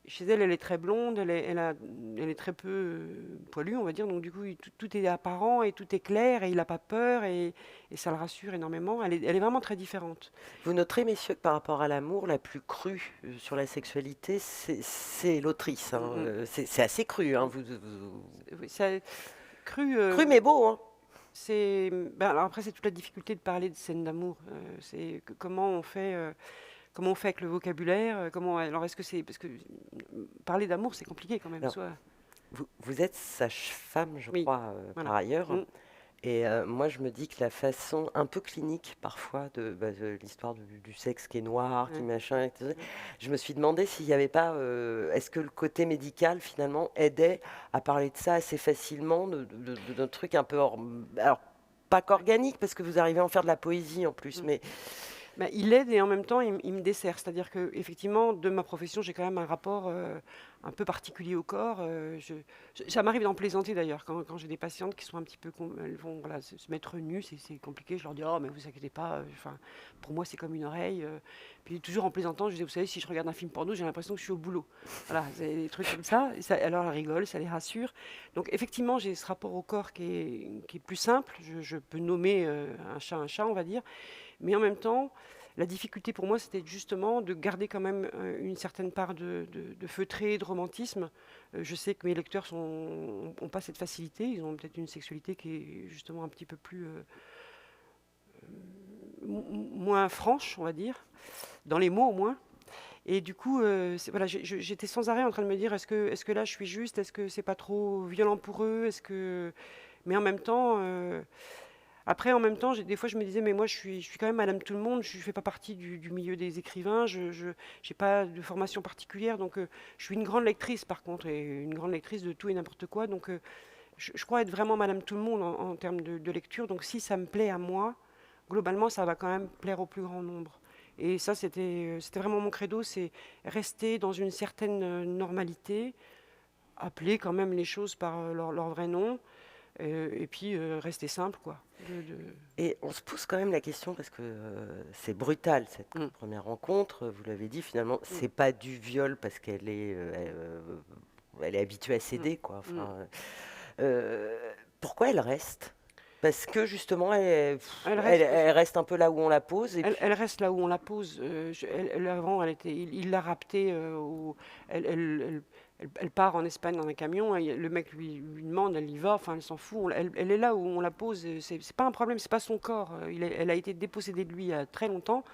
chez elle, elle est très blonde, elle est très peu poilue, on va dire. Donc du coup, tout est apparent et tout est clair et il n'a pas peur et ça le rassure énormément. Elle est vraiment très différente. Vous noterez, messieurs, que par rapport à l'amour, la plus crue sur la sexualité, c'est l'autrice, hein. Mm, mm. C'est assez cru, hein. Oui, ça, cru, Cru mais beau, hein. Alors après, c'est toute la difficulté de parler de scènes d'amour. C'est comment on fait. Comment on fait avec le vocabulaire alors, est-ce que c'est... Parce que parler d'amour, c'est compliqué quand même. Alors, vous êtes sage-femme, je Oui, crois, voilà. par ailleurs. Mm. Et moi, je me dis que la façon un peu clinique, parfois, de l'histoire du sexe qui est noir, qui Ouais. machin, etc., je me suis demandé s'il n'y avait pas... est-ce que le côté médical, finalement, aidait à parler de ça assez facilement, d'un truc un peu... alors, pas qu'organique, parce que vous arrivez à en faire de la poésie, en plus, Mm. mais... Il aide et en même temps, il me dessert. C'est-à-dire que, effectivement, de ma profession, j'ai quand même un rapport un peu particulier au corps. Ça m'arrive d'en plaisanter d'ailleurs, quand j'ai des patientes qui sont un petit peu, elles vont voilà, se mettre nues, c'est compliqué. Je leur dis, oh, mais vous inquiétez pas. Enfin, pour moi, c'est comme une oreille. Puis toujours en plaisantant, je dis, vous savez, si je regarde un film porno, j'ai l'impression que je suis au boulot. Voilà, c'est des trucs comme ça. Alors, elles rigolent, ça les rassure. Donc, effectivement, j'ai ce rapport au corps qui est plus simple. Je peux nommer un chat, on va dire. Mais en même temps, la difficulté pour moi, c'était justement de garder quand même une certaine part de feutré, de romantisme. Je sais que mes lecteurs n'ont pas cette facilité. Ils ont peut-être une sexualité qui est justement un petit peu plus moins franche, on va dire, dans les mots au moins. Et du coup, voilà, j'étais sans arrêt en train de me dire, est-ce que là je suis juste? Est-ce que c'est pas trop violent pour eux? Mais en même temps... Après, en même temps, des fois, je me disais, mais moi, je suis quand même Madame Tout le Monde, je ne fais pas partie du milieu des écrivains, je n'ai pas de formation particulière, donc je suis une grande lectrice, par contre, et une grande lectrice de tout et n'importe quoi, donc je crois être vraiment Madame Tout le Monde en termes de lecture, donc si ça me plaît à moi, globalement, ça va quand même plaire au plus grand nombre. Et ça, c'était vraiment mon credo, c'est rester dans une certaine normalité, appeler quand même les choses par leur vrai nom, et puis rester simple, quoi. Et on se pose quand même la question, parce que c'est brutal, cette Mm. première rencontre, vous l'avez dit, finalement, c'est pas du viol, parce elle est habituée à céder, quoi. Enfin, pourquoi elle reste? Parce que justement, Elle reste, elle reste un peu là où on la pose, et puis... elle reste là où on la pose. Avant, il l'a raptée. Elle part en Espagne dans un camion. Et le mec lui demande, elle y va. Enfin, elle s'en fout. Elle est là où on la pose. C'est pas un problème. C'est pas son corps. Elle a été dépossédée de lui il y a très longtemps.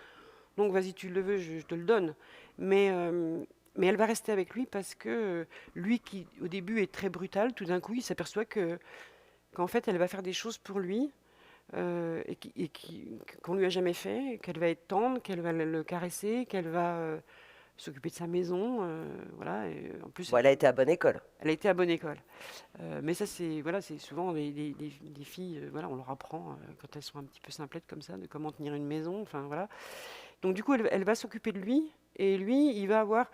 Donc, vas-y, tu le veux, je te le donne. Mais elle va rester avec lui parce que lui, qui au début est très brutal, tout d'un coup, il s'aperçoit qu'en fait, elle va faire des choses pour lui qu'on lui a jamais fait, qu'elle va être tendre, qu'elle va le caresser, qu'elle va s'occuper de sa maison, voilà. Et en plus, Bon, elle a été à bonne école. elle a été à bonne école. Mais ça, c'est voilà, c'est souvent des filles, voilà, on leur apprend quand elles sont un petit peu simplettes comme ça, de comment tenir une maison, enfin voilà. Donc du coup, elle va s'occuper de lui, et lui, il va avoir,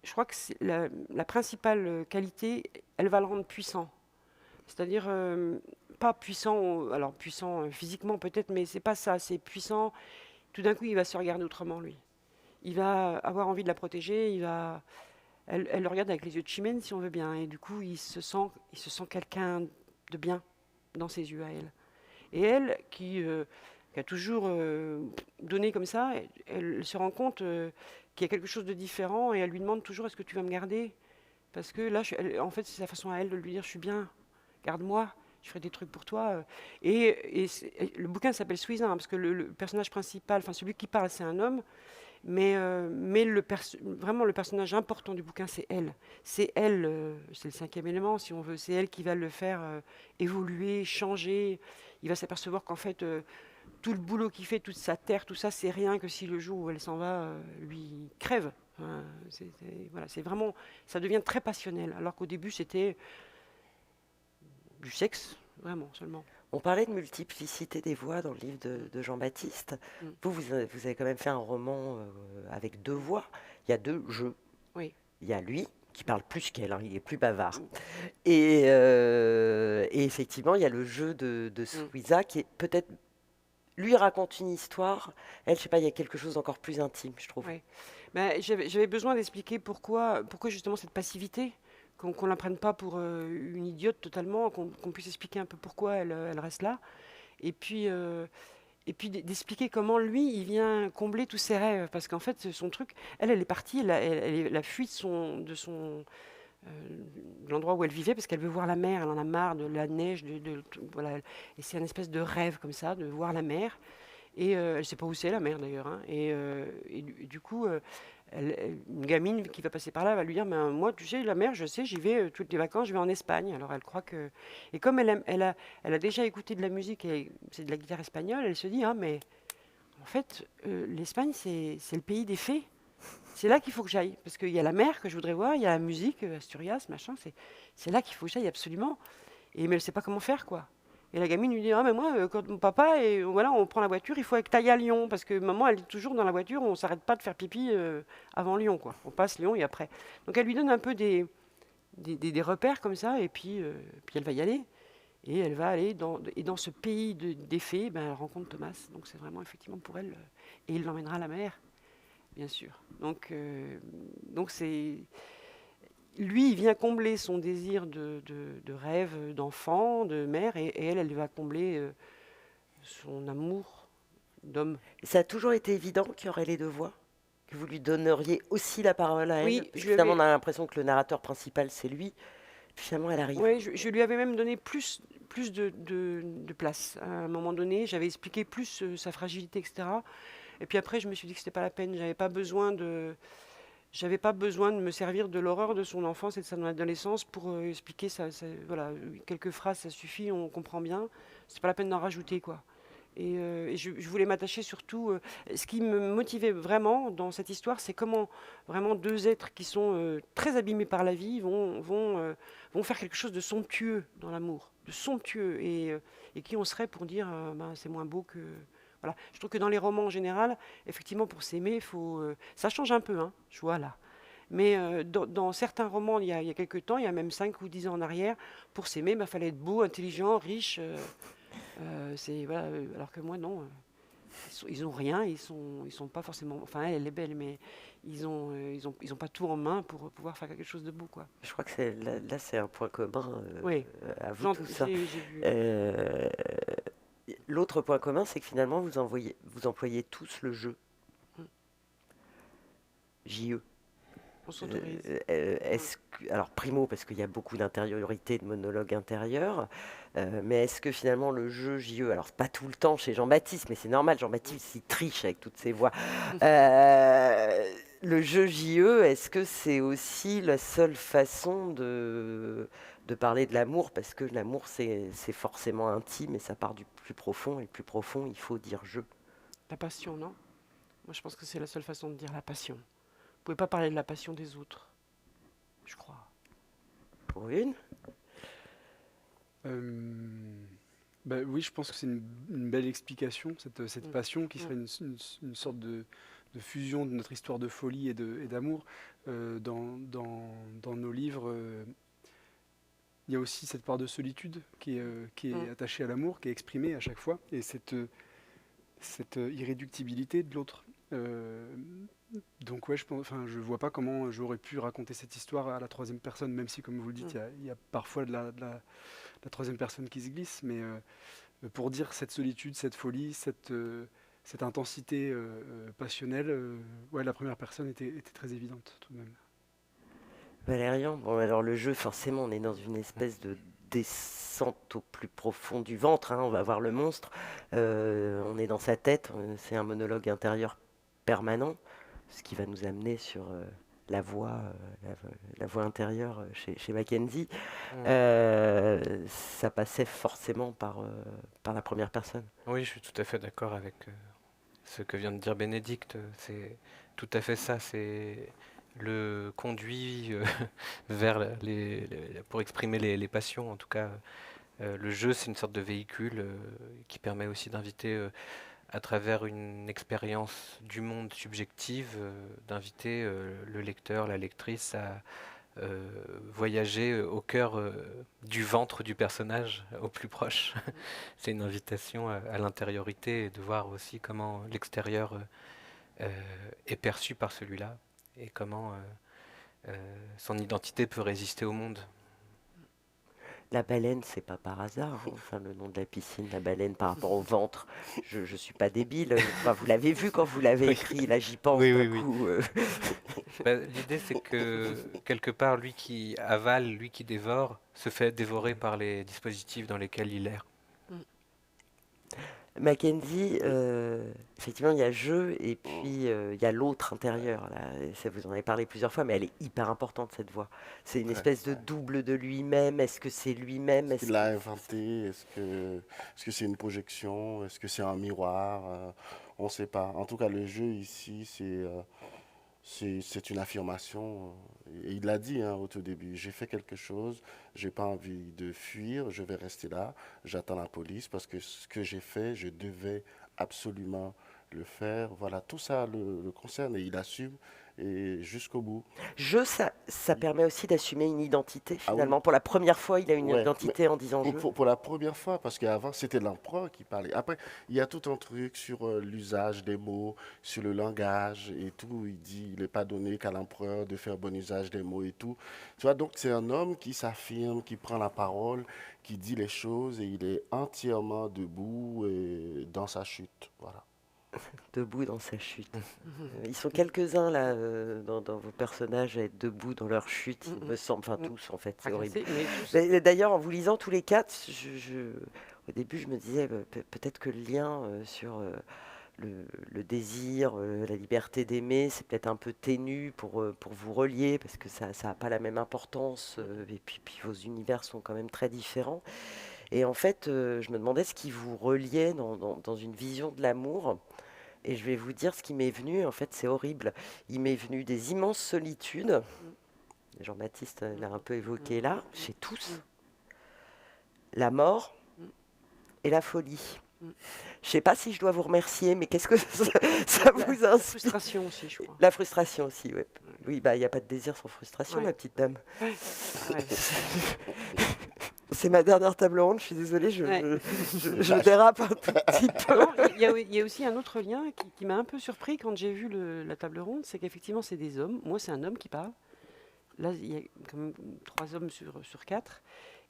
je crois que c'est la principale qualité, elle va le rendre puissant. C'est-à-dire, pas puissant, alors puissant physiquement peut-être, mais c'est pas ça, c'est puissant. Tout d'un coup, il va se regarder autrement, lui. Il va avoir envie de la protéger, elle le regarde avec les yeux de chimène, si on veut bien, et du coup, il se sent quelqu'un de bien dans ses yeux à elle. Et elle, qui a toujours donné comme ça, elle se rend compte qu'il y a quelque chose de différent, et elle lui demande toujours, est-ce que tu vas me garder? Parce que là, en fait, c'est sa façon à elle de lui dire, je suis bien, garde-moi, je ferai des trucs pour toi. Et le bouquin s'appelle Suiza, parce que le personnage principal, enfin celui qui parle, c'est un homme, mais vraiment le personnage important du bouquin, c'est elle. C'est elle, c'est le cinquième élément, si on veut. C'est elle qui va le faire évoluer, changer. Il va s'apercevoir qu'en fait, tout le boulot qu'il fait, toute sa terre, tout ça, c'est rien que si le jour où elle s'en va, lui crève. Enfin, voilà, c'est vraiment, ça devient très passionnel. Alors qu'au début, c'était du sexe, vraiment, seulement. On parlait de multiplicité des voix dans le livre de Jean-Baptiste. Mm. Vous avez quand même fait un roman avec deux voix. Il y a deux jeux. Oui. Il y a lui, qui parle plus qu'elle, hein, il est plus bavard. Mm. Et effectivement, il y a le jeu de Suiza, qui est peut-être... Lui raconte une histoire. Elle, je sais pas, il y a quelque chose d'encore plus intime, je trouve. Oui. J'avais besoin d'expliquer pourquoi justement cette passivité, qu'on ne la prenne pas pour une idiote totalement, qu'on puisse expliquer un peu pourquoi elle reste là, et puis d'expliquer comment lui, il vient combler tous ses rêves, parce qu'en fait, son truc, elle est partie, elle a fui de de l'endroit où elle vivait, parce qu'elle veut voir la mer, elle en a marre de la neige, voilà, et c'est un espèce de rêve comme ça, de voir la mer. Et elle ne sait pas où c'est la mer d'ailleurs, hein. Et du coup, une gamine qui va passer par là va lui dire, ben, moi, tu sais, la mer, je sais, j'y vais toutes les vacances, je vais en Espagne. Alors elle croit que... Et comme elle a déjà écouté de la musique, et c'est de la guitare espagnole, elle se dit, ah mais en fait, l'Espagne, c'est le pays des fées. C'est là qu'il faut que j'aille, parce qu'il y a la mer que je voudrais voir, il y a la musique, Asturias, machin, c'est là qu'il faut que j'aille absolument. Mais elle ne sait pas comment faire, quoi. Et la gamine lui dit, ah mais moi, quand mon papa, et voilà, on prend la voiture, il faut que tu ailles à Lyon, parce que maman, elle est toujours dans la voiture, on s'arrête pas de faire pipi avant Lyon, quoi. On passe Lyon et après. Donc elle lui donne un peu des repères comme ça, et puis elle va y aller. Et elle va aller dans ce pays des fées, ben, elle rencontre Thomas. Donc c'est vraiment effectivement pour elle. Et il l'emmènera à la mer, bien sûr. Donc c'est... Lui, il vient combler son désir de rêve, d'enfant, de mère, et elle va combler son amour d'homme. Ça a toujours été évident qu'il y aurait les deux voix, que vous lui donneriez aussi la parole à elle. Oui, Parce que je lui finalement, avais- on a l'impression que le narrateur principal, c'est lui. Puis finalement, elle arrive. Ouais, je lui avais même donné plus de place. À un moment donné, j'avais expliqué plus sa fragilité, etc. Et puis après, je me suis dit que c'était pas la peine. J'avais pas besoin de me servir de l'horreur de son enfance et de son adolescence pour expliquer ça. Voilà, quelques phrases, ça suffit, on comprend bien. C'est pas la peine d'en rajouter, quoi. Et je voulais m'attacher surtout. Ce qui me motivait vraiment dans cette histoire, c'est comment vraiment deux êtres qui sont très abîmés par la vie vont faire quelque chose de somptueux dans l'amour, de somptueux, et qui on serait pour dire ben, c'est moins beau que. Voilà. Je trouve que dans les romans en général, effectivement, pour s'aimer, il faut. Ça change un peu, hein, je vois là. Mais dans certains romans, il y a quelques temps, il y a même 5 ou 10 ans en arrière, pour s'aimer, il fallait être beau, intelligent, riche. Voilà, alors que moi, non. Ils ont rien, ils sont pas forcément. Enfin, elle est belle, mais ils ont pas tout en main pour pouvoir faire quelque chose de beau, quoi. Je crois que là, c'est un point commun Oui, à vous tous, hein. j'ai vu. Euh, L'autre point commun, c'est que finalement, vous employez tous le jeu. Mm. JE. On s'autorise. Alors, primo, parce qu'il y a beaucoup d'intériorité, de monologue intérieur, mais est-ce que finalement le jeu JE, alors c'est pas tout le temps chez Jean-Baptiste, mais c'est normal, Jean-Baptiste il triche avec toutes ses voix. Le jeu JE, est-ce que c'est aussi la seule façon de parler de l'amour? Parce que l'amour, c'est forcément intime et ça part du plus profond, et le plus profond, il faut dire je. La passion, non? Moi, je pense que c'est la seule façon de dire la passion. Vous pouvez pas parler de la passion des autres, je crois. Pour une. Ben oui, je pense que c'est une belle explication, cette passion qui serait une sorte de fusion de notre histoire de folie et d'amour. Dans nos livres, il y a aussi cette part de solitude qui est attachée à l'amour, qui est exprimée à chaque fois, et cette irréductibilité de l'autre. Donc ouais, je vois pas comment j'aurais pu raconter cette histoire à la troisième personne, même si, comme vous le dites, il y a parfois de la troisième personne qui se glisse, mais pour dire cette solitude, cette folie, cette intensité passionnelle, ouais, la première personne était très évidente tout de même. Valérian, bon alors le jeu, forcément, on est dans une espèce de descente au plus profond du ventre, hein, on va voir le monstre, on est dans sa tête, c'est un monologue intérieur permanent, ce qui va nous amener sur la voix intérieure chez Mackenzie. Ça passait forcément par la première personne. Oui, je suis tout à fait d'accord avec ce que vient de dire Bénédicte. C'est tout à fait ça. C'est le conduit vers pour exprimer les passions. En tout cas, le jeu, c'est une sorte de véhicule qui permet aussi d'inviter, à travers une expérience du monde subjective, d'inviter le lecteur, la lectrice à voyager au cœur du ventre du personnage, au plus proche. C'est une invitation à l'intériorité et de voir aussi comment l'extérieur est perçu par celui-là et comment son identité peut résister au monde. La baleine, c'est pas par hasard, hein. Enfin, le nom de la piscine, la baleine par rapport au ventre. Je suis pas débile. Enfin, vous l'avez vu quand vous l'avez Oui. écrit. Là, j'y pense Oui, d'un oui, oui. coup. Bah, l'idée, c'est que quelque part, lui qui avale, lui qui dévore, se fait dévorer par les dispositifs dans lesquels il erre. Mackenzie, effectivement, il y a jeu et puis il y a l'autre intérieur. Là. Et ça, vous en avez parlé plusieurs fois, mais elle est hyper importante, cette voix. C'est une Ouais, espèce de ouais. double de lui-même. Est-ce que c'est lui-même? Est-ce qu'il l'a inventé? Est-ce que c'est une projection? Est-ce que c'est un miroir? On ne sait pas. En tout cas, le jeu ici, c'est une affirmation. Et il l'a dit hein, au tout début. J'ai fait quelque chose, j'ai pas envie de fuir, je vais rester là, j'attends la police parce que ce que j'ai fait, je devais absolument le faire. Voilà, tout ça le concerne et il assume et jusqu'au bout. Jeu, ça permet aussi d'assumer une identité, Ah oui, finalement. Pour la première fois, il a une ouais, mais identité en disant pour, jeu. pour la première fois, parce qu'avant c'était l'empereur qui parlait. Après, il y a tout un truc sur l'usage des mots, sur le langage et tout. Il dit il n'est pas donné qu'à l'empereur de faire bon usage des mots et tout. Tu vois, donc c'est un homme qui s'affirme, qui prend la parole, qui dit les choses et il est entièrement debout et dans sa chute. Voilà. Debout dans sa chute. Ils sont quelques-uns, là, dans vos personnages, à être debout dans leur chute, il me semble. Enfin, tous, en fait, c'est horrible. Fracassé, mais tous. Mais d'ailleurs, en vous lisant tous les quatre, au début, je me disais peut-être que le lien sur le désir, la liberté d'aimer, c'est peut-être un peu ténu pour vous relier, parce que ça n'a pas la même importance, et puis vos univers sont quand même très différents. Et en fait, je me demandais ce qui vous reliait dans une vision de l'amour. Et je vais vous dire ce qui m'est venu, en fait, c'est horrible. Il m'est venu des immenses solitudes. Jean-Baptiste l'a un peu évoqué là, chez tous. La mort et la folie. Je sais pas si je dois vous remercier, mais qu'est-ce que ça vous La inspire? frustration aussi, je crois. La frustration aussi, oui. Oui, bah il n'y a pas de désir sans frustration, Ouais. ma petite dame. Ouais. C'est ma dernière table ronde, je suis désolée, Ouais. je dérape un tout petit peu. Non, il y a aussi un autre lien qui m'a un peu surpris quand j'ai vu la table ronde, c'est qu'effectivement, c'est des hommes. Moi, c'est un homme qui parle. Là, il y a quand même 3 hommes sur 4.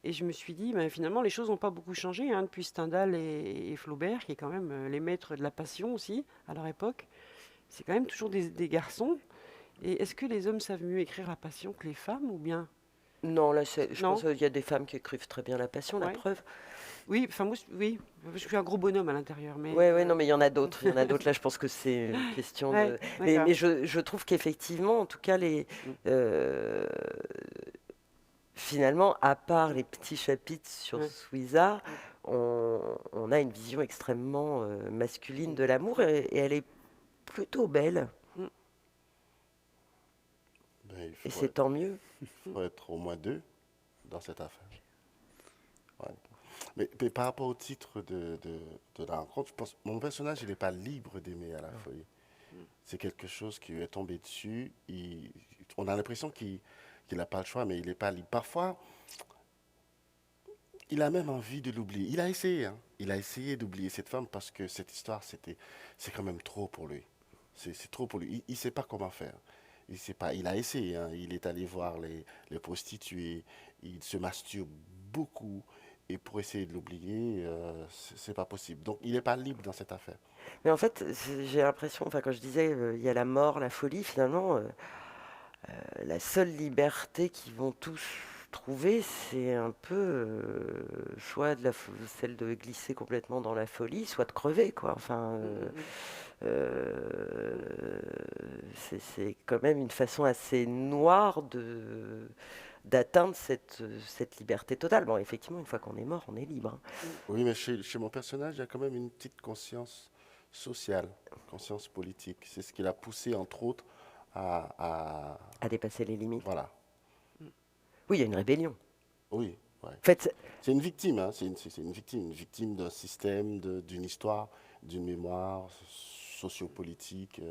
Et je me suis dit, ben, finalement, les choses n'ont pas beaucoup changé hein, depuis Stendhal et Flaubert, qui est quand même les maîtres de la passion aussi, à leur époque. C'est quand même toujours des garçons. Et est-ce que les hommes savent mieux écrire la passion que les femmes, ou bien? Non, là, je Non. pense qu'il y a des femmes qui écrivent très bien la passion, la Ouais. preuve. Oui, enfin, moi, oui. Je suis un gros bonhomme à l'intérieur, mais... Oui, non, mais il y en a d'autres. Il y en a d'autres, là, je pense que c'est une question Ouais, de... d'accord. Mais je trouve qu'effectivement, en tout cas, finalement, à part les petits chapitres sur Ouais. Suiza, on a une vision extrêmement masculine de l'amour et elle est plutôt belle. Ben, il Et faut c'est tant mieux. être au moins 2 dans cette affaire. Ouais. Mais par rapport au titre de la rencontre, je pense mon personnage, il n'est pas libre d'aimer à la folie. C'est quelque chose qui lui est tombé dessus. On a l'impression qu'il n'a pas le choix, mais il n'est pas libre. Parfois, il a même envie de l'oublier. Il a essayé, hein. Il a essayé d'oublier cette femme parce que cette histoire, c'est quand même trop pour lui. C'est trop pour lui. Il ne sait pas comment faire. Il sait pas. Il a essayé, hein. Il est allé voir les prostituées. Il se masturbe beaucoup. Et pour essayer de l'oublier, c'est pas possible. Donc, il n'est pas libre dans cette affaire. Mais en fait, j'ai l'impression, enfin, quand je disais il y a la mort, la folie, finalement, la seule liberté qu'ils vont tous trouver, c'est un peu soit celle de glisser complètement dans la folie, soit de crever, quoi. Enfin, c'est quand même une façon assez noire d'atteindre cette liberté totale. Bon, effectivement, une fois qu'on est mort, on est libre, hein. Oui, mais chez mon personnage, il y a quand même une petite conscience sociale, conscience politique. C'est ce qui l'a poussé, entre autres, à... À dépasser les limites. Voilà. Oui, il y a une rébellion. Oui, ouais. En fait, C'est une victime, hein. C'est une victime d'un système, d'une histoire, d'une mémoire sociopolitique,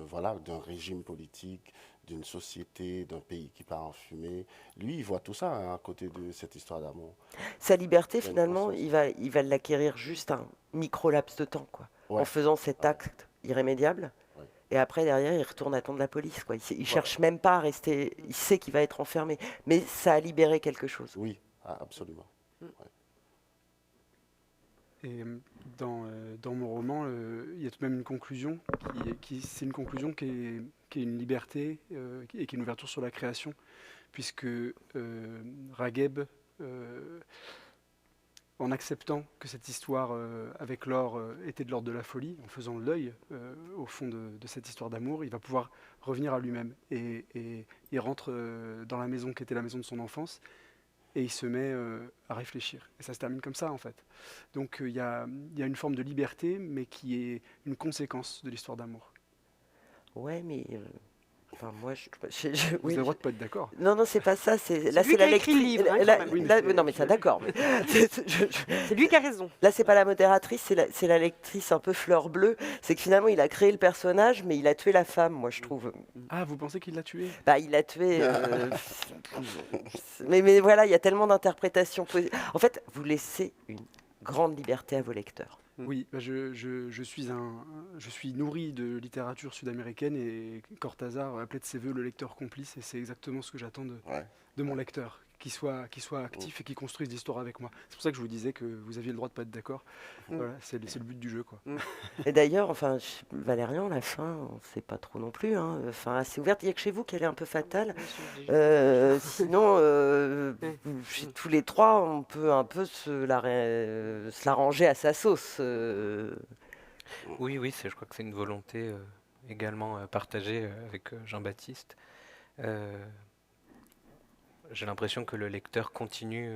voilà, d'un régime politique, d'une société, d'un pays qui part en fumée. Lui, il voit tout ça hein, à côté de cette histoire d'amour. sa liberté, Il y a une finalement, conscience. il va l'acquérir juste un micro-laps de temps, quoi, Ouais, en faisant cet acte irrémédiable. ouais. Et après, derrière, il retourne attendre la police, quoi. Il Voilà. cherche même pas à rester. Il sait qu'il va être enfermé. Mais ça a libéré quelque chose. Oui, absolument. Et dans mon roman, il y a tout de même une conclusion c'est une conclusion qui est une liberté et qui est une ouverture sur la création, puisque Ragheb, en acceptant que cette histoire avec l'or était de l'ordre de la folie, en faisant le deuil au fond de cette histoire d'amour, il va pouvoir revenir à lui-même. Et il rentre dans la maison qui était la maison de son enfance, et il se met à réfléchir. Et ça se termine comme ça, en fait. Donc il y a une forme de liberté, mais qui est une conséquence de l'histoire d'amour. Ouais, mais enfin, moi, Vous oui, avez le droit de pas être d'accord. non, c'est pas ça. Là, lui c'est qui a la écrit le lectrice. livre, hein, quand même. Oui, mais Non, mais ça, d'accord. Mais C'est lui qui a raison. là, c'est pas la modératrice, c'est la lectrice un peu fleur bleue. C'est que finalement, il a créé le personnage, mais il a tué la femme, moi, je trouve. Ah, vous pensez qu'il l'a tué? Bah, il l'a tué. Mais voilà, il y a tellement d'interprétations. En fait, vous laissez une grande liberté à vos lecteurs. Oui, bah, je suis nourri de littérature sud-américaine et Cortázar appelait de ses voeux le lecteur complice, et c'est exactement ce que j'attends Ouais. de mon lecteur, qu'il soit actif et qu'il construise l'histoire avec moi. C'est pour ça que je vous disais que vous aviez le droit de pas être d'accord. Voilà, c'est le but du jeu, quoi. Et d'ailleurs, enfin, Valérian, la fin, on ne sait pas trop non plus. Hein. Enfin, assez ouverte. Il n'y a que chez vous qu'elle est un peu fatale. Sinon, chez tous les trois, on peut un peu se l'arranger à sa sauce. Oui, je crois que c'est une volonté également partagée avec Jean-Baptiste. J'ai l'impression que le lecteur continue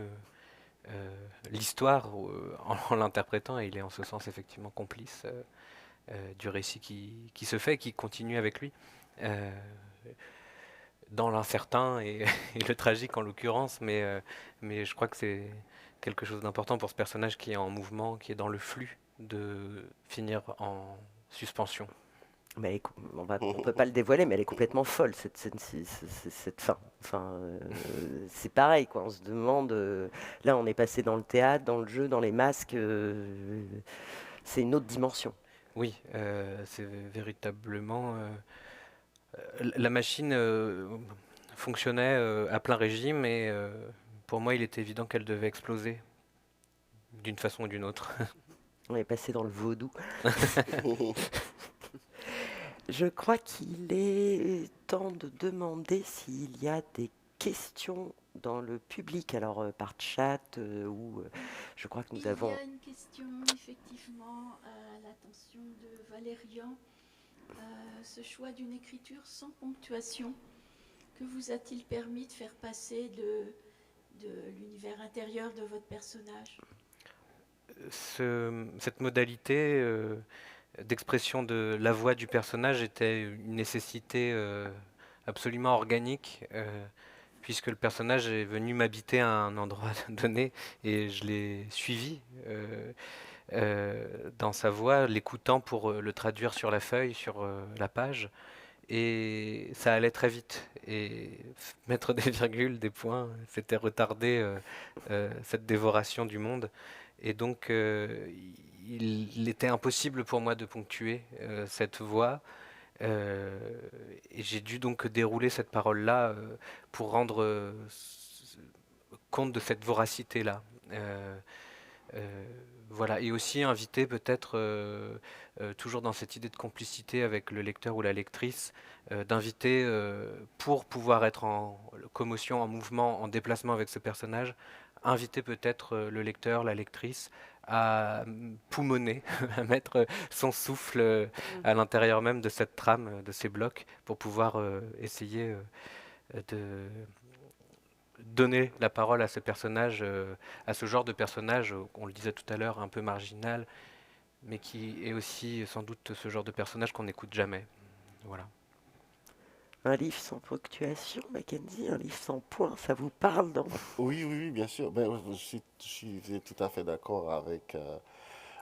l'histoire en l'interprétant, et il est en ce sens effectivement complice du récit qui se fait et qui continue avec lui. Dans l'incertain et, et le tragique en l'occurrence, mais je crois que c'est quelque chose d'important pour ce personnage qui est en mouvement, qui est dans le flux, de finir en suspension. Mais on ne peut pas le dévoiler, mais elle est complètement folle, cette fin. Enfin, c'est pareil, quoi. On se demande. Là, on est passé dans le théâtre, dans le jeu, dans les masques. C'est une autre dimension. Oui, c'est véritablement. La machine fonctionnait à plein régime, et pour moi, il était évident qu'elle devait exploser d'une façon ou d'une autre. On est passé dans le vaudou. Je crois qu'il est temps de demander s'il y a des questions dans le public, alors par chat ou je crois que nous avons... Il y a une question effectivement à l'attention de Valérian. Ce choix d'une écriture sans ponctuation, que vous a-t-il permis de faire passer de l'univers intérieur de votre personnage? Cette modalité d'expression de la voix du personnage était une nécessité absolument organique, puisque le personnage est venu m'habiter à un endroit donné, et je l'ai suivi dans sa voix, l'écoutant pour le traduire sur la feuille, sur la page, et ça allait très vite. Et mettre des virgules, des points, c'était retarder cette dévoration du monde. Et donc, il était impossible pour moi de ponctuer cette voix. Et j'ai dû donc dérouler cette parole-là pour rendre compte de cette voracité-là. Voilà, et aussi inviter peut-être, toujours dans cette idée de complicité avec le lecteur ou la lectrice, d'inviter, pour pouvoir être en commotion, en mouvement, en déplacement avec ce personnage, inviter peut-être le lecteur, la lectrice à poumonner, à mettre son souffle à l'intérieur même de cette trame, de ces blocs, pour pouvoir essayer de donner la parole à ce personnage, à ce genre de personnage, on le disait tout à l'heure, un peu marginal, mais qui est aussi sans doute ce genre de personnage qu'on n'écoute jamais. Voilà. Un livre sans ponctuation, Mackenzie, un livre sans points, ça vous parle, non? Oui, bien sûr. Ben, je suis tout à fait d'accord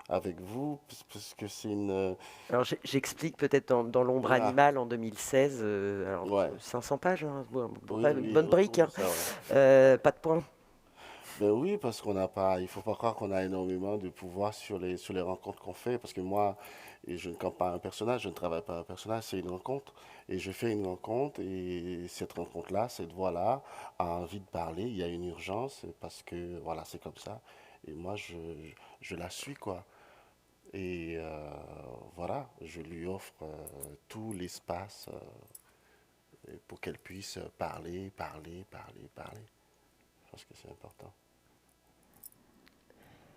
avec vous, puisque c'est une... Alors j'explique peut-être dans L'ombre Voilà. animale en 2016, Ouais. 500 pages, hein, Oui, pas une oui, bonne brique, autour hein. de ça, ouais. Pas de points. Ben oui, parce qu'on n'a pas, il faut pas croire qu'on a énormément de pouvoir sur les rencontres qu'on fait, parce que moi, Et je ne campe pas un personnage, je ne travaille pas un personnage, c'est une rencontre. Et je fais une rencontre, et cette rencontre-là, cette voix-là a envie de parler, il y a une urgence, parce que voilà, c'est comme ça. Et moi, je la suis, quoi. Et voilà, je lui offre tout l'espace pour qu'elle puisse parler, parler, parler, parler. Je pense que c'est important.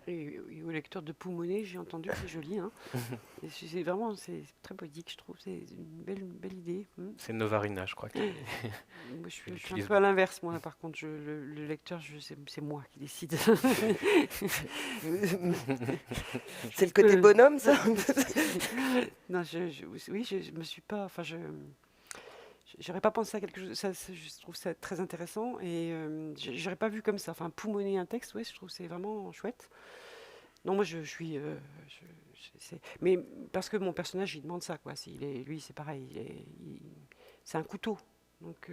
Et au lecteur de Poumonet, j'ai entendu, c'est joli. Hein. Et c'est vraiment, c'est très poétique, je trouve. C'est une belle idée. C'est Novarina, je crois. Moi, je suis un utilise peu à l'inverse, moi. Par contre, le lecteur, c'est moi qui décide. C'est le côté bonhomme, ça? Non, oui, je me suis pas. Enfin, j'aurais pas pensé à quelque chose. Je trouve ça très intéressant et j'aurais pas vu comme ça. Enfin, Poumoner un texte, ouais, je trouve que c'est vraiment chouette. Non, moi, je suis. Mais parce que mon personnage, il demande ça, quoi. Lui, c'est pareil. C'est un couteau. Donc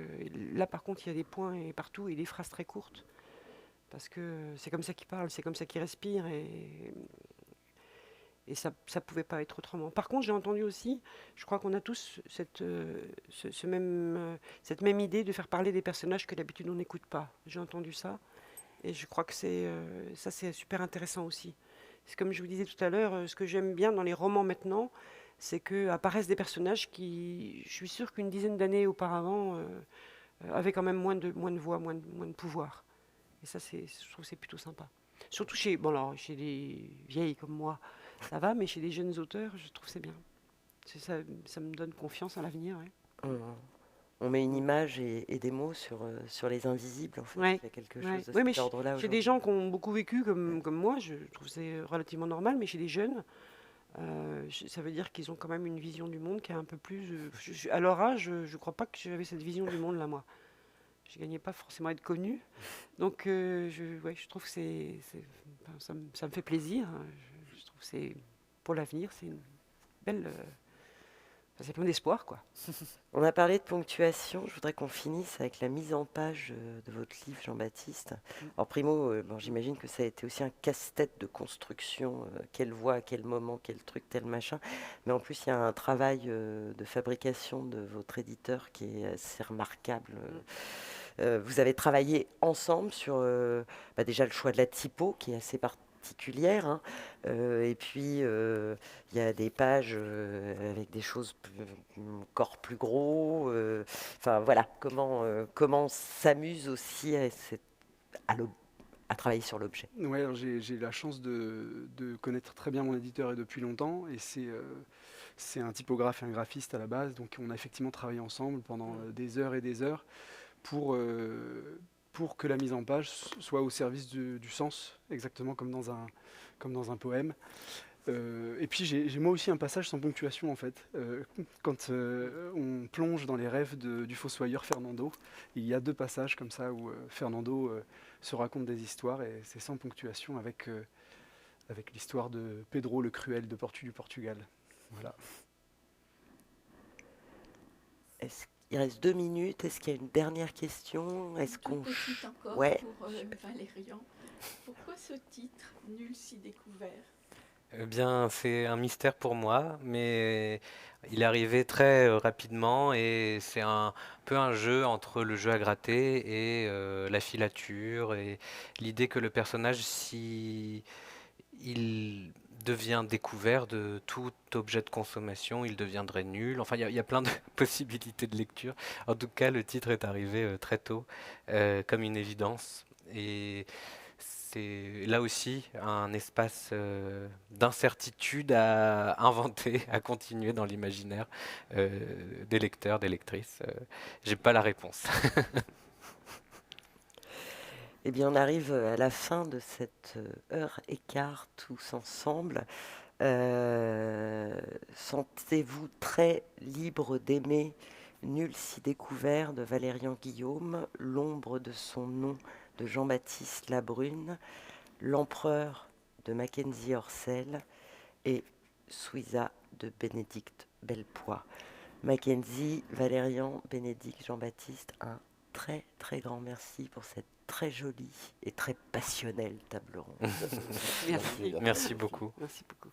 là, par contre, il y a des points et partout et des phrases très courtes. Parce que c'est comme ça qu'il parle, c'est comme ça qu'il respire et ça pouvait pas être autrement. Par contre, j'ai entendu aussi, je crois qu'on a tous cette même idée de faire parler des personnages que d'habitude on n'écoute pas. J'ai entendu ça et je crois que c'est super intéressant aussi. C'est comme je vous disais tout à l'heure, ce que j'aime bien dans les romans maintenant, c'est que apparaissent des personnages qui, je suis sûre qu'une dizaine d'années auparavant, avaient quand même moins de voix, moins de pouvoir. Et ça, je trouve que c'est plutôt sympa. Surtout chez des vieilles comme moi, ça va, mais chez des jeunes auteurs, je trouve que c'est bien. Ça me donne confiance en l'avenir. Ouais. On met une image et des mots sur les invisibles, en fait. Ouais. Il y a quelque Ouais. chose de Oui, mais cet ordre-là. chez des gens qui ont beaucoup vécu comme moi, je trouve que c'est relativement normal, mais chez des jeunes, ça veut dire qu'ils ont quand même une vision du monde qui est un peu plus... à leur âge, je ne crois pas que j'avais cette vision du monde là, moi. Je gagnais pas forcément à être connue. Donc, je trouve que ça me fait plaisir. Je trouve que c'est pour l'avenir, c'est une belle... c'est plein d'espoir, quoi. On a parlé de ponctuation. Je voudrais qu'on finisse avec la mise en page de votre livre, Jean-Baptiste. Alors, primo, j'imagine que ça a été aussi un casse-tête de construction. Quelle voix, à quel moment, quel truc, tel machin. Mais en plus, il y a un travail de fabrication de votre éditeur qui est assez remarquable. Vous avez travaillé ensemble sur déjà le choix de la typo, qui est assez particulière. Hein. Et puis, il y a des pages avec des choses encore plus gros. Enfin, voilà, comment on s'amuse aussi à travailler sur l'objet. Ouais, alors j'ai la chance de connaître très bien mon éditeur et depuis longtemps. Et c'est un typographe et un graphiste à la base. Donc, on a effectivement travaillé ensemble pendant des heures et des heures pour que la mise en page soit au service du sens, exactement comme dans un poème. Et puis j'ai moi aussi un passage sans ponctuation en fait. Quand on plonge dans les rêves du fossoyeur Fernando, il y a 2 passages comme ça où Fernando se raconte des histoires et c'est sans ponctuation avec l'histoire de Pedro le Cruel de du Portugal. Voilà. Il reste 2 minutes. Est-ce qu'il y a une dernière question? Est-ce qu'on... Petite encore Ouais. pour Valérian. Pourquoi ce titre, Nul si découvert? Eh bien, c'est un mystère pour moi, mais il est arrivé très rapidement et c'est un peu un jeu entre le jeu à gratter et la filature et l'idée que le personnage, si il devient découvert de tout objet de consommation, il deviendrait nul. Enfin, il y a plein de possibilités de lecture. En tout cas, le titre est arrivé très tôt, comme une évidence. Et c'est là aussi un espace d'incertitude à inventer, à continuer dans l'imaginaire des lecteurs, des lectrices. J'ai pas la réponse. Eh bien, on arrive à la fin de cette heure et quart tous ensemble. Sentez-vous très libre d'aimer Nul si découvert de Valérian Guillaume, L'ombre de son nom de Jean-Baptiste Labrune, L'empereur de Mackenzie Orsel et Suiza de Bénédicte Belpois. Mackenzie, Valérian, Bénédicte, Jean-Baptiste, un très très grand merci pour cette très jolie et très passionnelle table ronde. Merci. Merci beaucoup. Merci beaucoup.